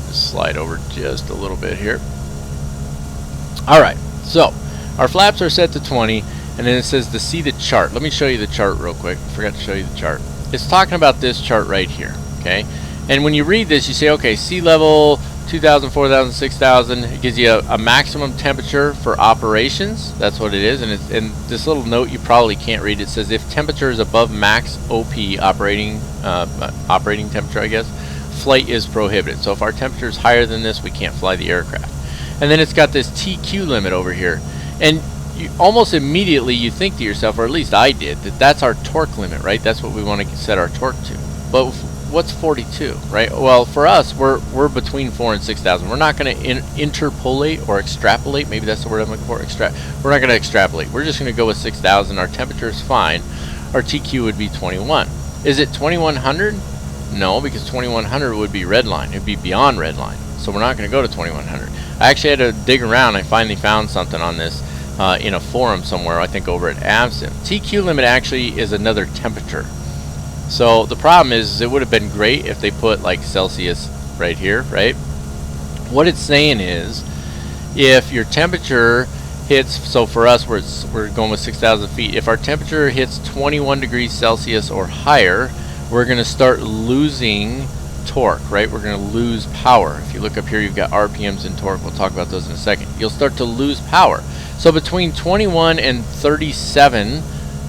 Just slide over just a little bit here. Alright, so our flaps are set to 20, and then it says to see the chart. Let me show you the chart real quick. I forgot to show you the chart. It's talking about this chart right here, okay? And when you read this, you say, okay, sea level 2,000, 4,000, 6,000. It gives you a maximum temperature for operations. That's what it is. And this little note you probably can't read. It says if temperature is above max OP operating temperature, I guess, flight is prohibited. So if our temperature is higher than this, we can't fly the aircraft. And then it's got this TQ limit over here. And almost immediately you think to yourself, or at least I did, that that's our torque limit, right? That's what we want to set our torque to. But what's 42, right? Well, for us, we're between 4,000 and 6,000. We're not going to interpolate or extrapolate. Maybe that's the word I'm looking for. We're not going to extrapolate. We're just going to go with 6,000. Our temperature is fine. Our TQ would be 21. Is it 2100? No, because 2100 would be red line. It'd be beyond red line. So we're not going to go to 2100. I actually had to dig around. I finally found something on this in a forum somewhere, I think over at ASUS. TQ limit actually is another temperature. So the problem is it would have been great if they put like Celsius right here, right? What it's saying is if your temperature hits, so for us we're going with 6,000 feet, if our temperature hits 21 degrees Celsius or higher, we're going to start losing torque, right? We're going to lose power. If you look up here, you've got RPMs and torque. We'll talk about those in a second. You'll start to lose power. So between 21 and 37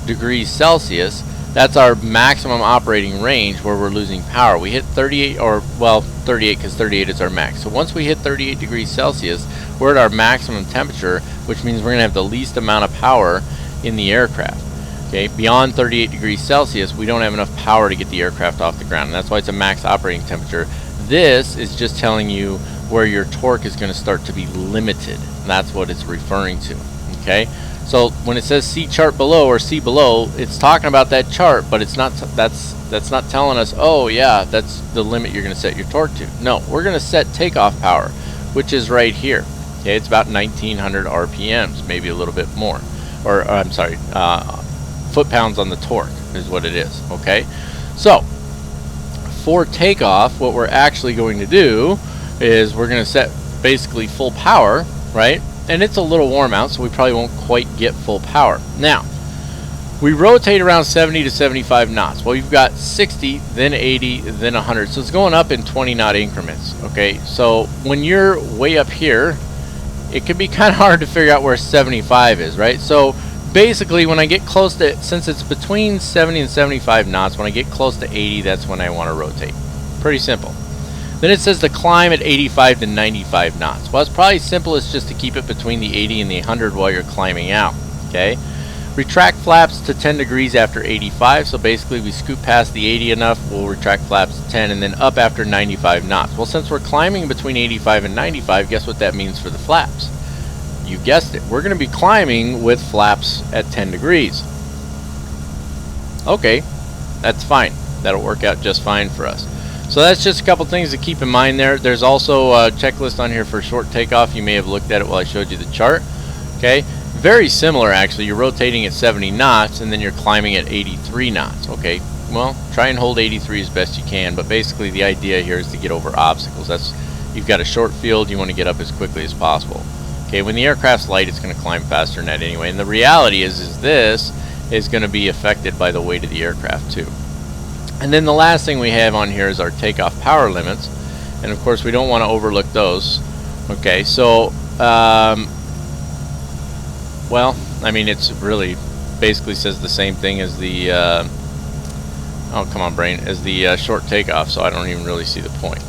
degrees Celsius, that's our maximum operating range where we're losing power. We hit 38, or well, 38 because 38 is our max. So once we hit 38 degrees Celsius, we're at our maximum temperature, which means we're going to have the least amount of power in the aircraft. Okay, beyond 38 degrees Celsius, we don't have enough power to get the aircraft off the ground. And that's why it's a max operating temperature. This is just telling you where your torque is going to start to be limited. That's what it's referring to. Okay, so when it says C chart below or C below, it's talking about that chart, but it's not. That's not telling us, oh yeah, that's the limit you're going to set your torque to. No, we're going to set takeoff power, which is right here. Okay, it's about 1900 RPMs, maybe a little bit more, or I'm sorry, foot-pounds on the torque is what it is. Okay, so for takeoff, what we're actually going to do is we're going to set basically full power, right? and it's a little warm out, so we probably won't quite get full power. Now, we rotate around 70 to 75 knots. Well, you've got 60, then 80, then 100. So it's going up in 20 knot increments. Okay, so when you're way up here, it can be kind of hard to figure out where 75 is, right? So basically, when I get close to, since it's between 70 and 75 knots, when I get close to 80, that's when I want to rotate. Pretty simple. Then it says to climb at 85 to 95 knots. Well, it's probably simplest just to keep it between the 80 and the 100 while you're climbing out. Okay. Retract flaps to 10 degrees after 85. So basically, we scoot past the 80 enough, we'll retract flaps to 10, and then up after 95 knots. Well, since we're climbing between 85 and 95, guess what that means for the flaps? You guessed it. We're going to be climbing with flaps at 10 degrees. Okay, that's fine. That'll work out just fine for us. So that's just a couple things to keep in mind there. There's also a checklist on here for short takeoff. You may have looked at it while I showed you the chart. Okay, very similar actually. You're rotating at 70 knots and then you're climbing at 83 knots. Okay, well, try and hold 83 as best you can, but basically the idea here is to get over obstacles. That's, you've got a short field, you want to get up as quickly as possible. Okay, when the aircraft's light, it's going to climb faster than that anyway. And the reality is this is going to be affected by the weight of the aircraft too. And then the last thing we have on here is our takeoff power limits. And of course, we don't want to overlook those. Okay, so, well, I mean, it's really basically says the same thing as the, oh, come on, brain, as the short takeoff, so I don't even really see the point.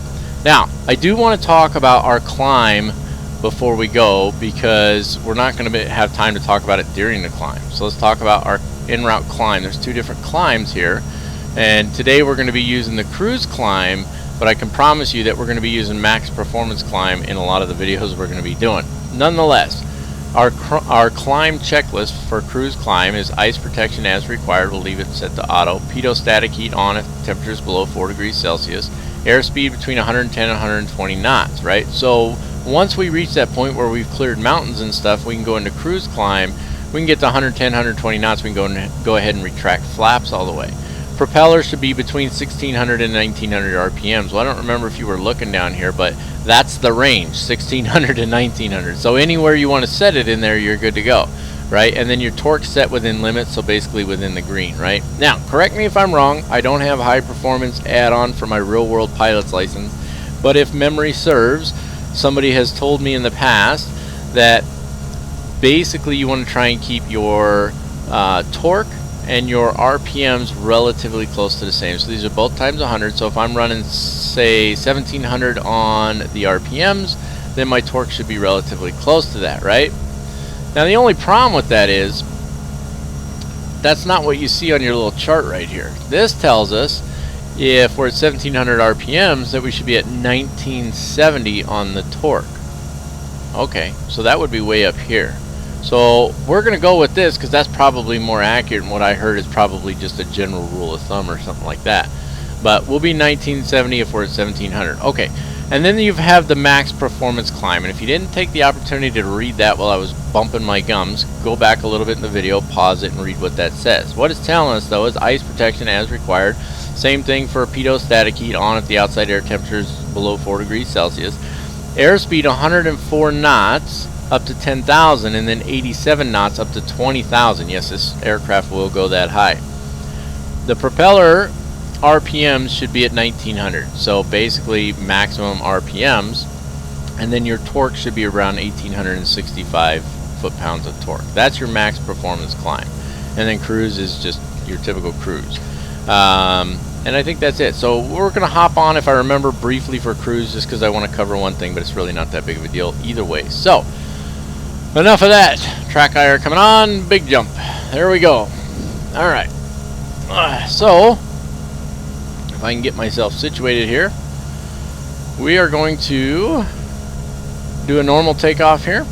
Now, I do want to talk about our climb before we go, because we're not going to have time to talk about it during the climb. So let's talk about our en route climb. There's two different climbs here. And today we're going to be using the cruise climb, but I can promise you that we're going to be using max performance climb in a lot of the videos we're going to be doing. Nonetheless, our climb checklist for cruise climb is ice protection as required. We'll leave it set to auto. Pitot static heat on if temperatures below 4 degrees Celsius. Airspeed between 110 and 120 knots, right? So once we reach that point where we've cleared mountains and stuff, we can go into cruise climb. We can get to 110, 120 knots. We can go ahead and retract flaps all the way. Propeller should be between 1600 and 1900 RPMs. Well, I don't remember if you were looking down here, but that's the range, 1600 to 1900. So anywhere you want to set it in there, you're good to go, right? And then your torque set within limits, so basically within the green, right? Now, correct me if I'm wrong. I don't have high performance add-on for my real world pilot's license, but if memory serves, somebody has told me in the past that basically you want to try and keep your torque and your RPMs relatively close to the same. So these are both times 100. So if I'm running, say, 1700 on the RPMs, then my torque should be relatively close to that, right? Now the only problem with that is that's not what you see on your little chart right here. This tells us if we're at 1700 RPMs that we should be at 1970 on the torque. Okay, so that would be way up here. So we're going to go with this because that's probably more accurate, and what I heard is probably just a general rule of thumb or something like that. But we'll be 1970 if we're at 1700. Okay, and then you have the max performance climb. And if you didn't take the opportunity to read that while I was bumping my gums, go back a little bit in the video, pause it, and read what that says. What it's telling us, though, is ice protection as required. Same thing for pitot static heat on if the outside air temperature is below 4 degrees Celsius. Airspeed 104 knots up to 10,000, and then 87 knots up to 20,000. Yes, this aircraft will go that high. The propeller RPMs should be at 1900, so basically maximum RPMs, and then your torque should be around 1865 foot-pounds of torque. That's your max performance climb. And then cruise is just your typical cruise. And I think that's it. So we're going to hop on, if I remember, briefly for cruise, just because I want to cover one thing, but it's really not that big of a deal either way. So enough of that. Track IR coming on. Big jump. There we go. Alright. So, if I can get myself situated here, we are going to do a normal takeoff here.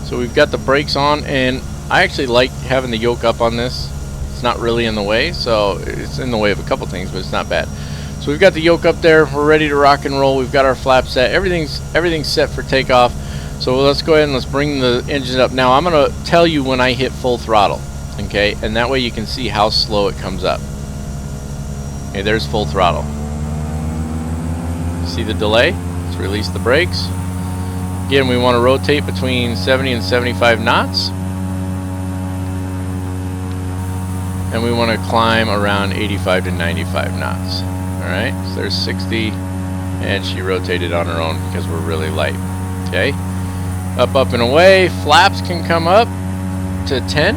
So we've got the brakes on, and I actually like having the yoke up on this. It's not really in the way, so it's in the way of a couple things, but it's not bad. So we've got the yoke up there. We're ready to rock and roll. We've got our flap set. Everything's set for takeoff. So let's go ahead and let's bring the engine up. Now I'm going to tell you when I hit full throttle, okay? And that way you can see how slow it comes up. Okay, there's full throttle. See the delay? Let's release the brakes. Again, we want to rotate between 70 and 75 knots. And we want to climb around 85 to 95 knots. Alright, so there's 60, and she rotated on her own because we're really light. Okay, up, up, and away. Flaps can come up to 10.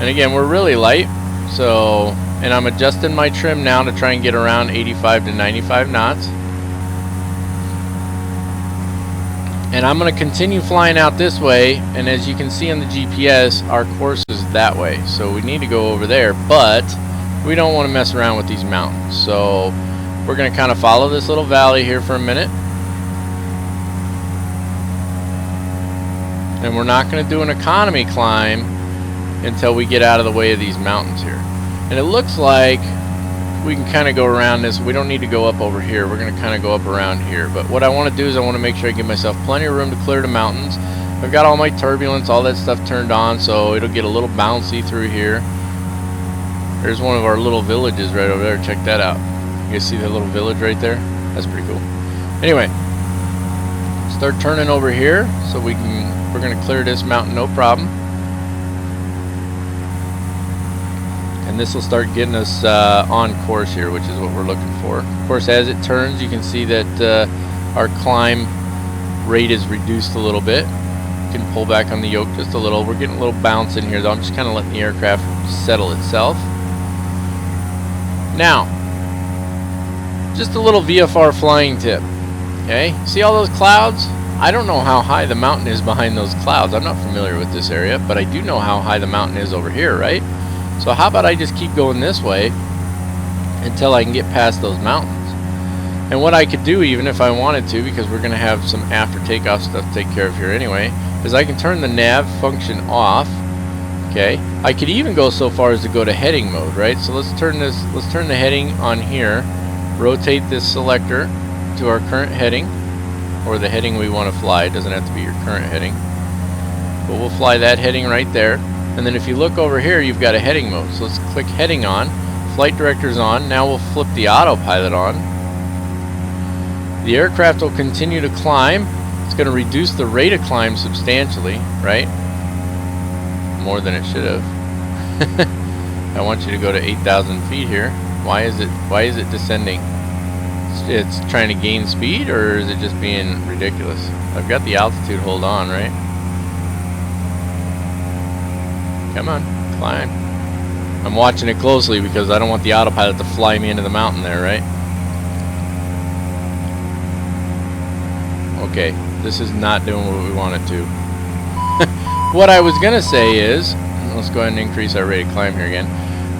And again, we're really light, so, and I'm adjusting my trim now to try and get around 85 to 95 knots. And I'm going to continue flying out this way, and as you can see on the GPS, our course is that way. So we need to go over there, but we don't want to mess around with these mountains. So we're going to kind of follow this little valley here for a minute. And we're not going to do an economy climb until we get out of the way of these mountains here. And it looks like we can kind of go around this. We don't need to go up over here. We're going to kind of go up around here. But what I want to do is I want to make sure I give myself plenty of room to clear the mountains. I've got all my turbulence, all that stuff turned on, so it'll get a little bouncy through here. There's one of our little villages right over there. Check that out. You guys see that little village right there? That's pretty cool. Anyway, start turning over here so we're going to clear this mountain no problem. And this will start getting us on course here, which is what we're looking for. Of course, as it turns, you can see that our climb rate is reduced a little bit. You can pull back on the yoke just a little. We're getting a little bounce in here, though. I'm just kind of letting the aircraft settle itself. Now, just a little VFR flying tip. Okay, see all those clouds? I don't know how high the mountain is behind those clouds. I'm not familiar with this area, but I do know how high the mountain is over here, right? So how about I just keep going this way until I can get past those mountains. And what I could do, even if I wanted to, because we're going to have some after takeoff stuff to take care of here anyway, is I can turn the nav function off. Okay, I could even go so far as to go to heading mode, right? So let's turn the heading on here, rotate this selector to our current heading, or the heading we want to fly. It doesn't have to be your current heading, but we'll fly that heading right there. And then if you look over here, you've got a heading mode. So let's click heading on, flight director's on. Now we'll flip the autopilot on. The aircraft will continue to climb. It's going to reduce the rate of climb substantially, right? More than it should have. I want you to go to 8,000 feet here. Why is it descending? It's trying to gain speed, or is it just being ridiculous? I've got the altitude hold on, right? Come on, climb. I'm watching it closely because I don't want the autopilot to fly me into the mountain there, right? Okay, this is not doing what we want it to. What I was going to say is, let's go ahead and increase our rate of climb here again,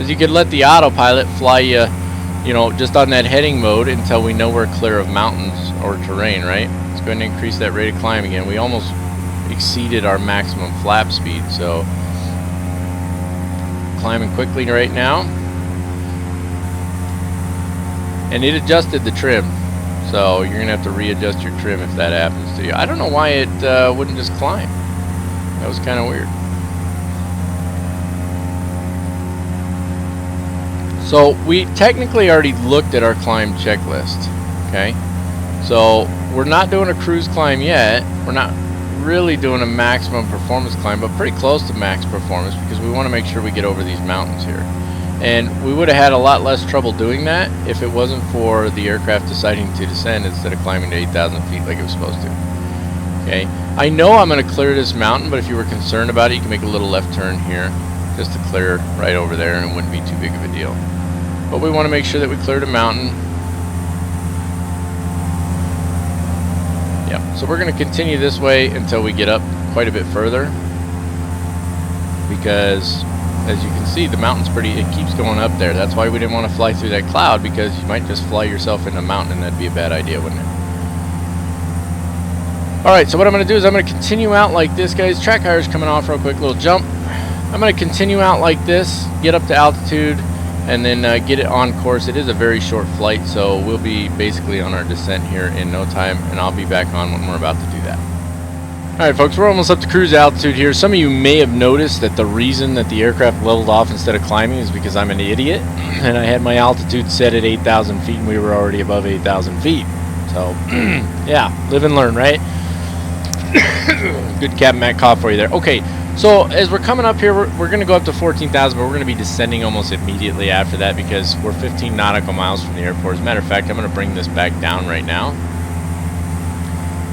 is you could let the autopilot fly you, just on that heading mode until we know we're clear of mountains or terrain, right? Let's go ahead and increase that rate of climb again. We almost exceeded our maximum flap speed, so climbing quickly right now. And it adjusted the trim, so you're gonna have to readjust your trim if that happens to you. I don't know why it wouldn't just climb. That was kind of weird. So we technically already looked at our climb checklist. Okay, so we're not doing a cruise climb yet. We're not really doing a maximum performance climb, but pretty close to max performance, because we want to make sure we get over these mountains here. And we would have had a lot less trouble doing that if it wasn't for the aircraft deciding to descend instead of climbing to 8,000 feet like it was supposed to. Okay, I know I'm going to clear this mountain, but if you were concerned about it, you can make a little left turn here just to clear right over there, and it wouldn't be too big of a deal. But we want to make sure that we cleared a mountain. Yep, so we're going to continue this way until we get up quite a bit further, because as you can see, the mountain's it keeps going up there. That's why we didn't want to fly through that cloud, because you might just fly yourself into a mountain, and that'd be a bad idea, wouldn't it? Alright, so what I'm going to do is I'm going to continue out like this, guys. Track hire's coming off real quick, little jump. I'm going to continue out like this, get up to altitude, and then get it on course. It is a very short flight, so we'll be basically on our descent here in no time, and I'll be back on when we're about to do that. Alright folks, we're almost up to cruise altitude here. Some of you may have noticed that the reason that the aircraft leveled off instead of climbing is because I'm an idiot, and I had my altitude set at 8,000 feet, and we were already above 8,000 feet. So, yeah, live and learn, right? Good Captain Matt cough for you there. Okay, so as we're coming up here, we're going to go up to 14,000, but we're going to be descending almost immediately after that because we're 15 nautical miles from the airport. As a matter of fact, I'm going to bring this back down right now.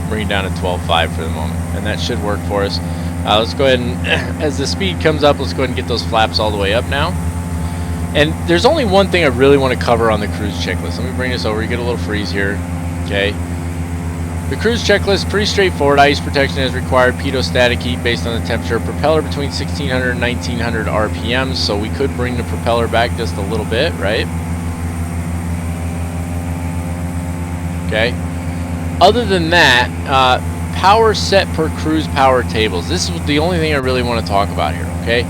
Bring it down to 12.5 for the moment, and that should work for us. Let's go ahead and, as the speed comes up, let's go ahead and get those flaps all the way up now. And there's only one thing I really want to cover on the cruise checklist. Let me bring this over. You get a little freeze here. Okay. The cruise checklist, pretty straightforward. Ice protection as required. Pitot static heat based on the temperature. Propeller between 1600 and 1900 RPMs. So we could bring the propeller back just a little bit, right? Okay. Other than that, power set per cruise power tables. This is the only thing I really want to talk about here, okay?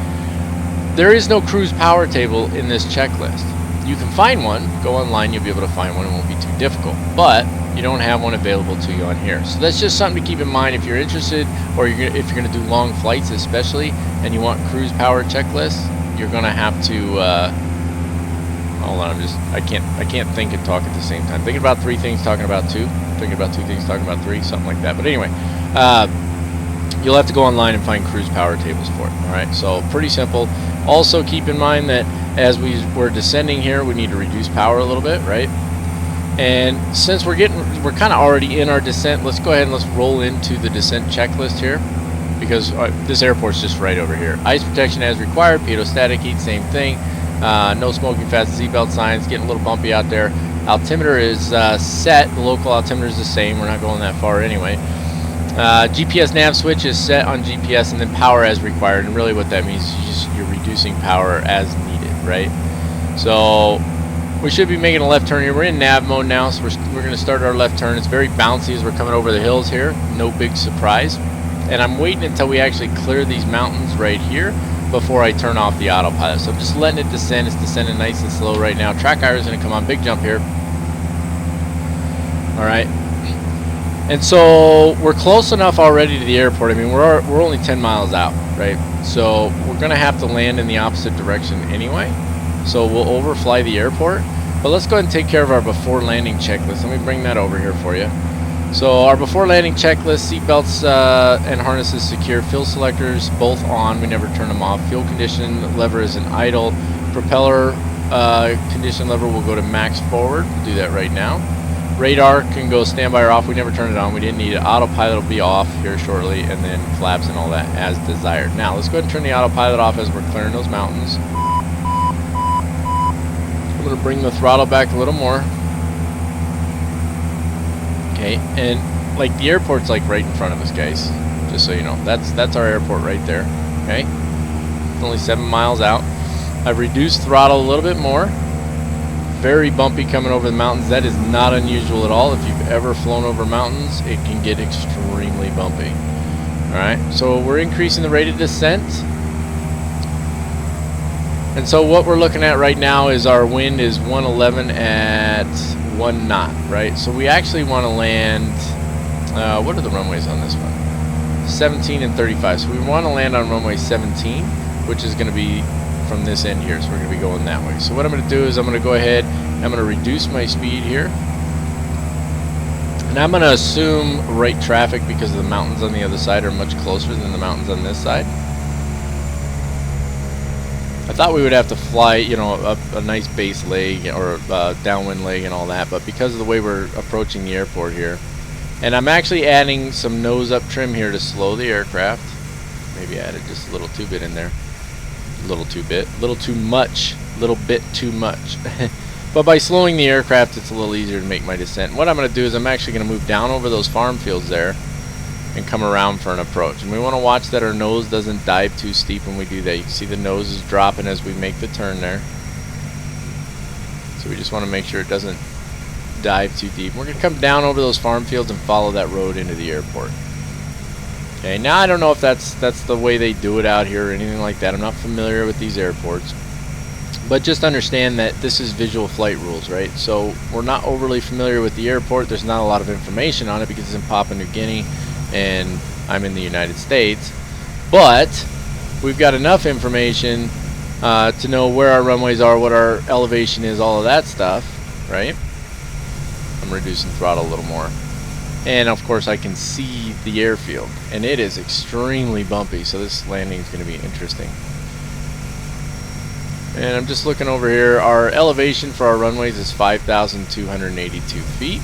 There is no cruise power table in this checklist. You can find one. Go online, you'll be able to find one. It won't be too difficult. But you don't have one available to you on here. So that's just something to keep in mind if you're interested, or if you're going to do long flights especially, and you want cruise power checklists, you're going to have to... hold on, I can't think and talk at the same time. Thinking about 3 things, talking about 2. Thinking about 2 things, talking about 3, something like that. But anyway, you'll have to go online and find cruise power tables for it. All right, so pretty simple. Also keep in mind that as we're descending here, we need to reduce power a little bit, right? And since we're kind of already in our descent, let's go ahead and let's roll into the descent checklist here, because this airport's just right over here. Ice protection as required. Pitot static heat, same thing. No smoking fast, seatbelt signs, getting a little bumpy out there. Altimeter is set. The local altimeter is the same. We're not going that far anyway. GPS nav switch is set on GPS, and then power as required. And really what that means is you're reducing power as needed, right? So we should be making a left turn here. We're in nav mode now, so we're going to start our left turn. It's very bouncy as we're coming over the hills here. No big surprise. And I'm waiting until we actually clear these mountains right here before I turn off the autopilot. So I'm just letting it descend. It's descending nice and slow right now. Track IR is going to come on. Big jump here. All right. And so we're close enough already to the airport. I mean, we're only 10 miles out, right? So we're going to have to land in the opposite direction anyway. So we'll overfly the airport. But let's go ahead and take care of our before landing checklist. Let me bring that over here for you. So our before landing checklist: seatbelts and harnesses secure, fuel selectors both on, we never turn them off, fuel condition lever is in idle, propeller condition lever will go to max forward, we'll do that right now. Radar can go standby or off, we never turn it on, we didn't need it. Autopilot will be off here shortly, and then flaps and all that as desired. Now let's go ahead and turn the autopilot off as we're clearing those mountains. I'm going to bring the throttle back a little more. Okay, and like the airport's like right in front of us, guys. Just so you know, that's our airport right there. Okay, it's only 7 miles out. I've reduced throttle a little bit more. Very bumpy coming over the mountains. That is not unusual at all. If you've ever flown over mountains, it can get extremely bumpy. All right, so we're increasing the rate of descent. And so what we're looking at right now is our wind is 111 at 1 knot, right? So we actually want to land, what are the runways on this one? 17 and 35. So we want to land on runway 17, which is going to be from this end here. So we're going to be going that way. So what I'm going to do is I'm going to go ahead, I'm going to reduce my speed here. And I'm going to assume right traffic because the mountains on the other side are much closer than the mountains on this side. I thought we would have to fly, you know, a nice base leg or a downwind leg and all that, but because of the way we're approaching the airport here, and I'm actually adding some nose up trim here to slow the aircraft. Maybe I added just a little too bit in there. A little too bit, little too much, little bit too much. But by slowing the aircraft, it's a little easier to make my descent. And what I'm going to do is I'm actually going to move down over those farm fields there and come around for an approach. And we want to watch that our nose doesn't dive too steep when we do that. You can see the nose is dropping as we make the turn there. So we just want to make sure it doesn't dive too deep. We're going to come down over those farm fields and follow that road into the airport. Okay, now I don't know if that's the way they do it out here or anything like that. I'm not familiar with these airports. But just understand that this is visual flight rules, right? So we're not overly familiar with the airport. There's not a lot of information on it because it's in Papua New Guinea and I'm in the United States, but we've got enough information to know where our runways are, what our elevation is, all of that stuff, right? I'm I'm reducing throttle a little more. And of course I can see the airfield, and it is extremely bumpy, so this landing is going to be interesting. And I'm just looking over here. Our elevation for our runways is 5,282 feet,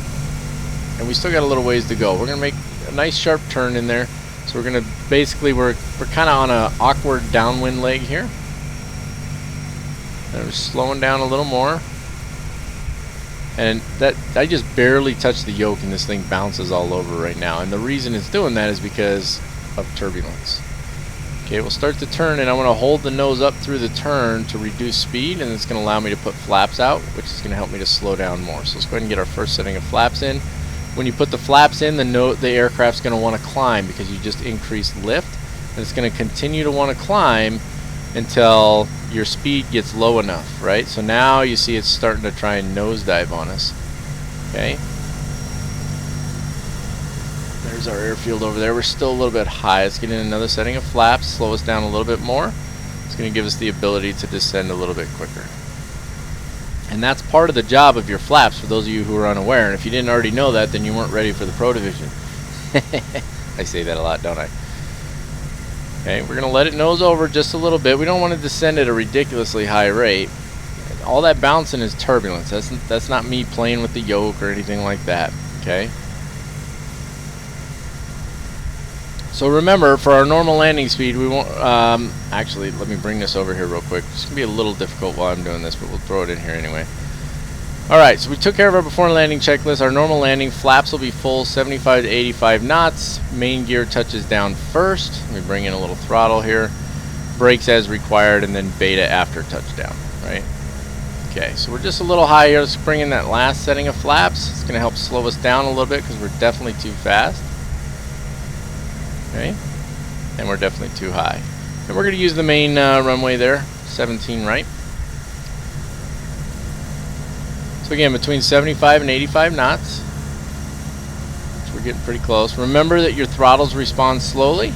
and we still got a little ways to go. We're going to make a nice sharp turn in there. So we're going to basically, we're kind of on an awkward downwind leg here. And we're slowing down a little more. And that, I just barely touched the yoke and this thing bounces all over right now. And the reason it's doing that is because of turbulence. Okay, we'll start the turn, and I want to hold the nose up through the turn to reduce speed, and it's going to allow me to put flaps out, which is going to help me to slow down more. So let's go ahead and get our first setting of flaps in. When you put the flaps in, the aircraft's going to want to climb because you just increased lift, and it's going to continue to want to climb until your speed gets low enough, right? So now you see it's starting to try and nosedive on us. Okay. There's our airfield over there. We're still a little bit high. Let's get in another setting of flaps, slow us down a little bit more. It's going to give us the ability to descend a little bit quicker. And that's part of the job of your flaps, for those of you who are unaware. And if you didn't already know that, then you weren't ready for the Pro Division. I say that a lot, don't I? Okay, we're going to let it nose over just a little bit. We don't want to descend at a ridiculously high rate. All that bouncing is turbulence. That's not me playing with the yoke or anything like that. Okay? So remember, for our normal landing speed, we won't, actually, let me bring this over here real quick. It's going to be a little difficult while I'm doing this, but we'll throw it in here anyway. Alright, so we took care of our before landing checklist. Our normal landing, flaps will be full, 75 to 85 knots. Main gear touches down first. Let me bring in a little throttle here. Brakes as required, and then beta after touchdown, right? Okay, so we're just a little high here. Let's bring in that last setting of flaps. It's going to help slow us down a little bit because we're definitely too fast. Okay, and we're definitely too high. And we're going to use the main runway there, 17 right. So again, between 75 and 85 knots. So we're getting pretty close. Remember that your throttles respond slowly.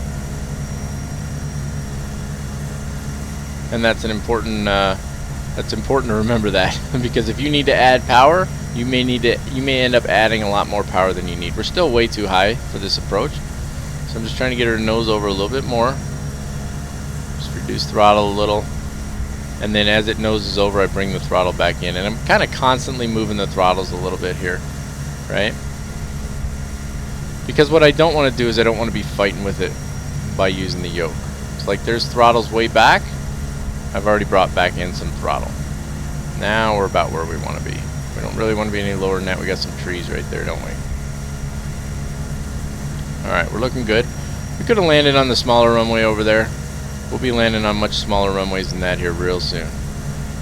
And that's an important to remember that, because if you need to add power, you may end up adding a lot more power than you need. We're still way too high for this approach. So I'm just trying to get her nose over a little bit more. Just reduce throttle a little. And then as it noses over, I bring the throttle back in. And I'm kind of constantly moving the throttles a little bit here, right? Because what I don't want to do is I don't want to be fighting with it by using the yoke. It's like there's throttles way back. I've already brought back in some throttle. Now we're about where we want to be. We don't really want to be any lower than that. We got some trees right there, don't we? Alright, we're looking good. We could have landed on the smaller runway over there. We'll be landing on much smaller runways than that here real soon.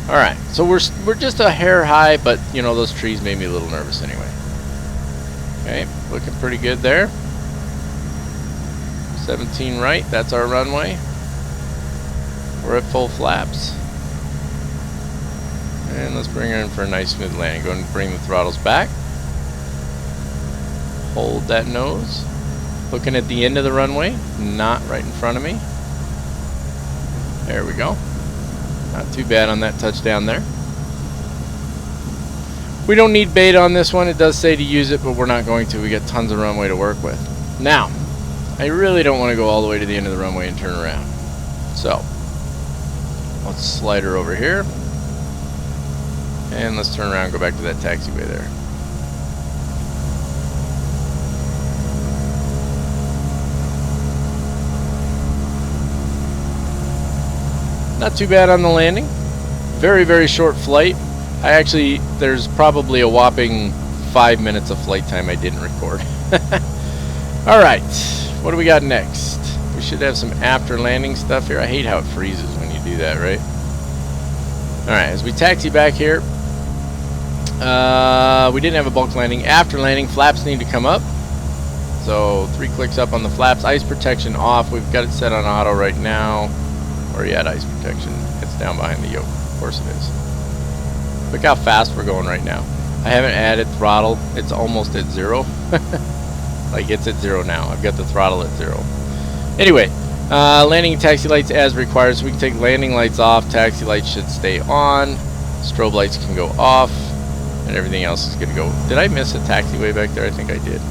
Alright, so we're just a hair high, but you know, those trees made me a little nervous anyway. Okay, looking pretty good there. 17 right, that's our runway. We're at full flaps. And let's bring her in for a nice smooth landing. Go ahead and bring the throttles back. Hold that nose. Looking at the end of the runway, not right in front of me. There we go. Not too bad on that touchdown there. We don't need beta on this one. It does say to use it, but we're not going to. We got tons of runway to work with. Now, I really don't want to go all the way to the end of the runway and turn around. So, let's slide her over here. And let's turn around and go back to that taxiway there. Not too bad on the landing. Very, very short flight. There's probably a whopping 5 minutes of flight time I didn't record. Alright, what do we got next? We should have some after landing stuff here. I hate how it freezes when you do that, right? Alright, as we taxi back here, we didn't have a bulk landing. After landing, flaps need to come up. So 3 clicks up on the flaps. Ice protection off. We've got it set on auto right now. Where are you at, ice protection? It's down behind the yoke. Of course it is. Look how fast we're going right now. I haven't added throttle. It's almost at 0. Like, it's at 0 now. I've got the throttle at 0. Anyway, landing and taxi lights as required. So we can take landing lights off. Taxi lights should stay on. Strobe lights can go off. and everything else is good to go. Did I miss a taxiway back there? I think I did.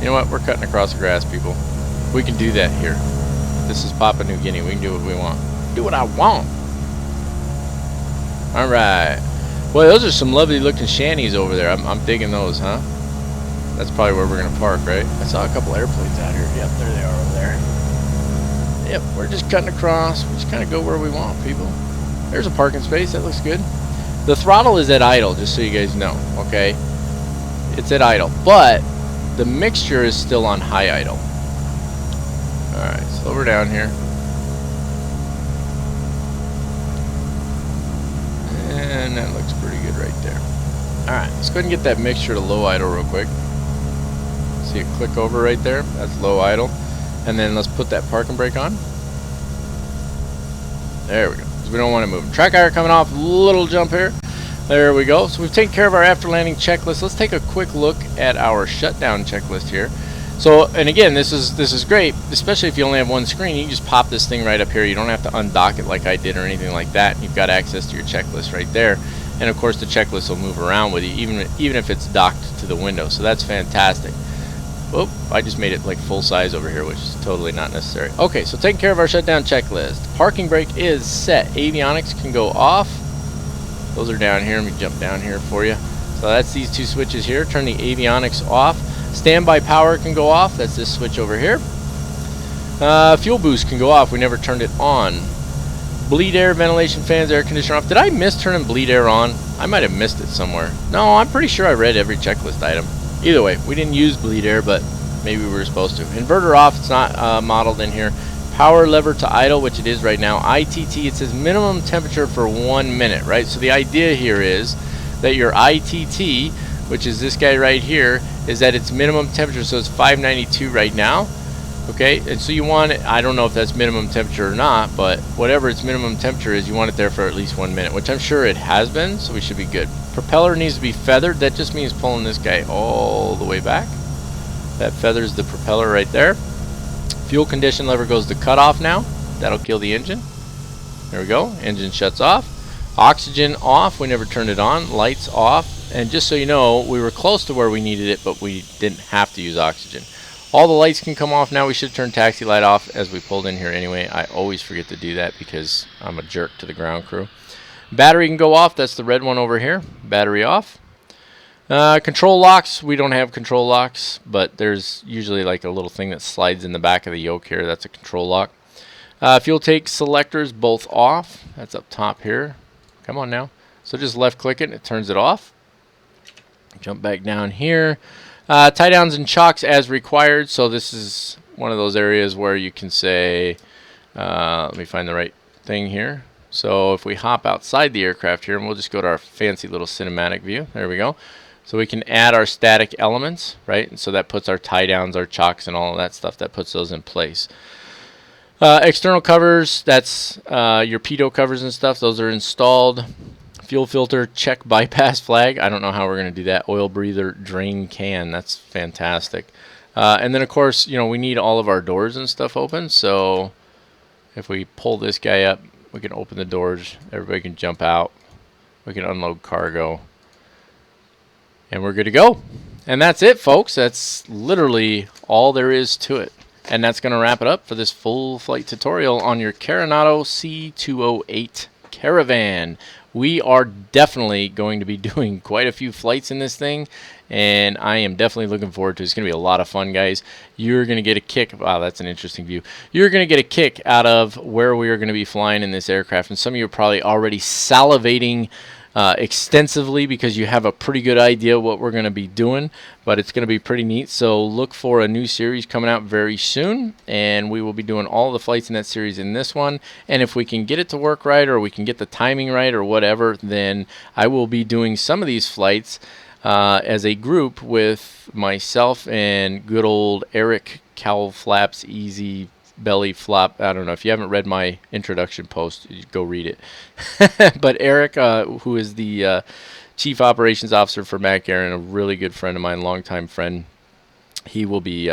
You know what? We're cutting across the grass, people. We can do that here. This is Papua New Guinea. We can do what we want. Do what I want. All right. Well, those are some lovely looking shanties over there. I'm digging those, huh? That's probably where we're gonna park, right? I saw a couple airplanes out here. Yep, there they are over there. Yep, we're just cutting across. We just kind of go where we want, people. There's a parking space. That looks good. The throttle is at idle, just so you guys know, okay? It's at idle, but the mixture is still on high idle. Alright, slow her down here. And that looks pretty good right there. Alright, let's go ahead and get that mixture to low idle real quick. See it click over right there? That's low idle. And then let's put that parking brake on. There we go. Because we don't want to move. Track IR coming off. Little jump here. There we go. So we've taken care of our after landing checklist. Let's take a quick look at our shutdown checklist here. So, and again, this is great, especially if you only have one screen. You can just pop this thing right up here. You don't have to undock it like I did or anything like that. You've got access to your checklist right there. And of course, the checklist will move around with you, even if it's docked to the window. So that's fantastic. Oh, I just made it like full size over here, which is totally not necessary. Okay, so taking care of our shutdown checklist. Parking brake is set. Avionics can go off. Those are down here. Let me jump down here for you. So that's these two switches here. Turn the avionics off. Standby power can go off. That's this switch over here. Fuel boost can go off. We never turned it on. Bleed air, ventilation fans, air conditioner off. Did I miss turning bleed air on? I might have missed it somewhere. No, I'm pretty sure I read every checklist item. Either way, we didn't use bleed air, but maybe we were supposed to. Inverter off. It's not modeled in here. Power lever to idle, which it is right now. ITT, it says minimum temperature for 1 minute, right? So the idea here is that your ITT, which is this guy right here, is at its minimum temperature. So it's 592 right now. Okay, and so you want it, I don't know if that's minimum temperature or not, but whatever its minimum temperature is, you want it there for at least 1 minute, which I'm sure it has been, so we should be good. Propeller needs to be feathered. That just means pulling this guy all the way back. That feathers the propeller right there. Fuel condition lever goes to cutoff now. That'll kill the engine. There we go. Engine shuts off. Oxygen off. We never turned it on. Lights off. And just so you know, we were close to where we needed it, but we didn't have to use oxygen. All the lights can come off now. We should turn taxi light off as we pulled in here anyway. I always forget to do that because I'm a jerk to the ground crew. Battery can go off. That's the red one over here. Battery off. Control locks. We don't have control locks, but there's usually like a little thing that slides in the back of the yoke here. That's a control lock. Fuel tank selectors both off. That's up top here. Come on now. So just left click it and it turns it off. Jump back down here. Tie downs and chocks as required. So this is one of those areas where you can say, let me find the right thing here. So if we hop outside the aircraft here, and we'll just go to our fancy little cinematic view. There we go. So we can add our static elements, right? And so that puts our tie downs, our chocks, and all of that stuff. That puts those in place. External covers, that's your pitot covers and stuff. Those are installed. Fuel filter check bypass flag. I don't know how we're going to do that. Oil breather drain can. That's fantastic. And then, of course, you know, we need all of our doors and stuff open. So if we pull this guy up, we can open the doors. Everybody can jump out. We can unload cargo. And we're good to go. And that's it, folks. That's literally all there is to it. And that's going to wrap it up for this full flight tutorial on your Carenado C208 Caravan. We are definitely going to be doing quite a few flights in this thing, and I am definitely looking forward to it. It's going to be a lot of fun, guys. You're going to get a kick. Wow, that's an interesting view. You're going to get a kick out of where we are going to be flying in this aircraft, and some of you are probably already salivating extensively because you have a pretty good idea what we're going to be doing, but it's going to be pretty neat. So look for a new series coming out very soon, and we will be doing all the flights in that series in this one. And if we can get it to work right, or we can get the timing right, or whatever, then I will be doing some of these flights as a group with myself and good old Eric Cowl Flaps Easy Belly Flop. I don't know if you haven't read my introduction post, go read it. But Eric, who is the Chief Operations Officer for Mac Aaron, a really good friend of mine, longtime friend, he will be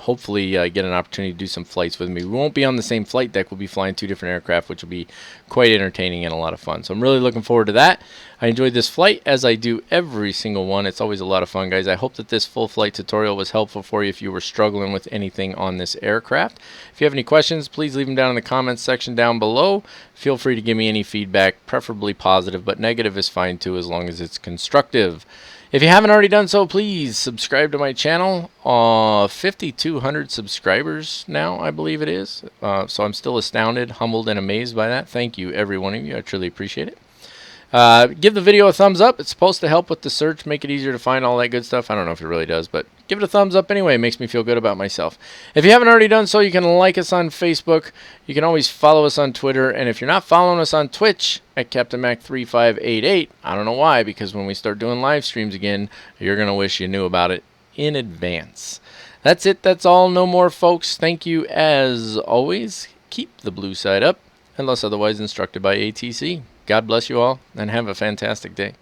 hopefully get an opportunity to do some flights with me. We won't be on the same flight deck. We'll be flying 2 different aircraft, which will be quite entertaining and a lot of fun. So I'm really looking forward to that. I enjoyed this flight, as I do every single one. It's always a lot of fun, guys. I hope that this full flight tutorial was helpful for you if you were struggling with anything on this aircraft. If you have any questions, please leave them down in the comments section down below. Feel free to give me any feedback, preferably positive, but negative is fine too, as long as it's constructive. If you haven't already done so, please subscribe to my channel. 5,200 subscribers now, I believe it is. So I'm still astounded, humbled, and amazed by that. Thank you, every one of you. I truly appreciate it. Give the video a thumbs up. It's supposed to help with the search, make it easier to find, all that good stuff. I don't know if it really does, but give it a thumbs up anyway. It makes me feel good about myself. If you haven't already done so, you can like us on Facebook. You can always follow us on Twitter. And if you're not following us on Twitch at CaptainMac3588, I don't know why, because when we start doing live streams again, you're going to wish you knew about it in advance. That's it. That's all. No more, folks. Thank you as always. Keep the blue side up, unless otherwise instructed by ATC. God bless you all, and have a fantastic day.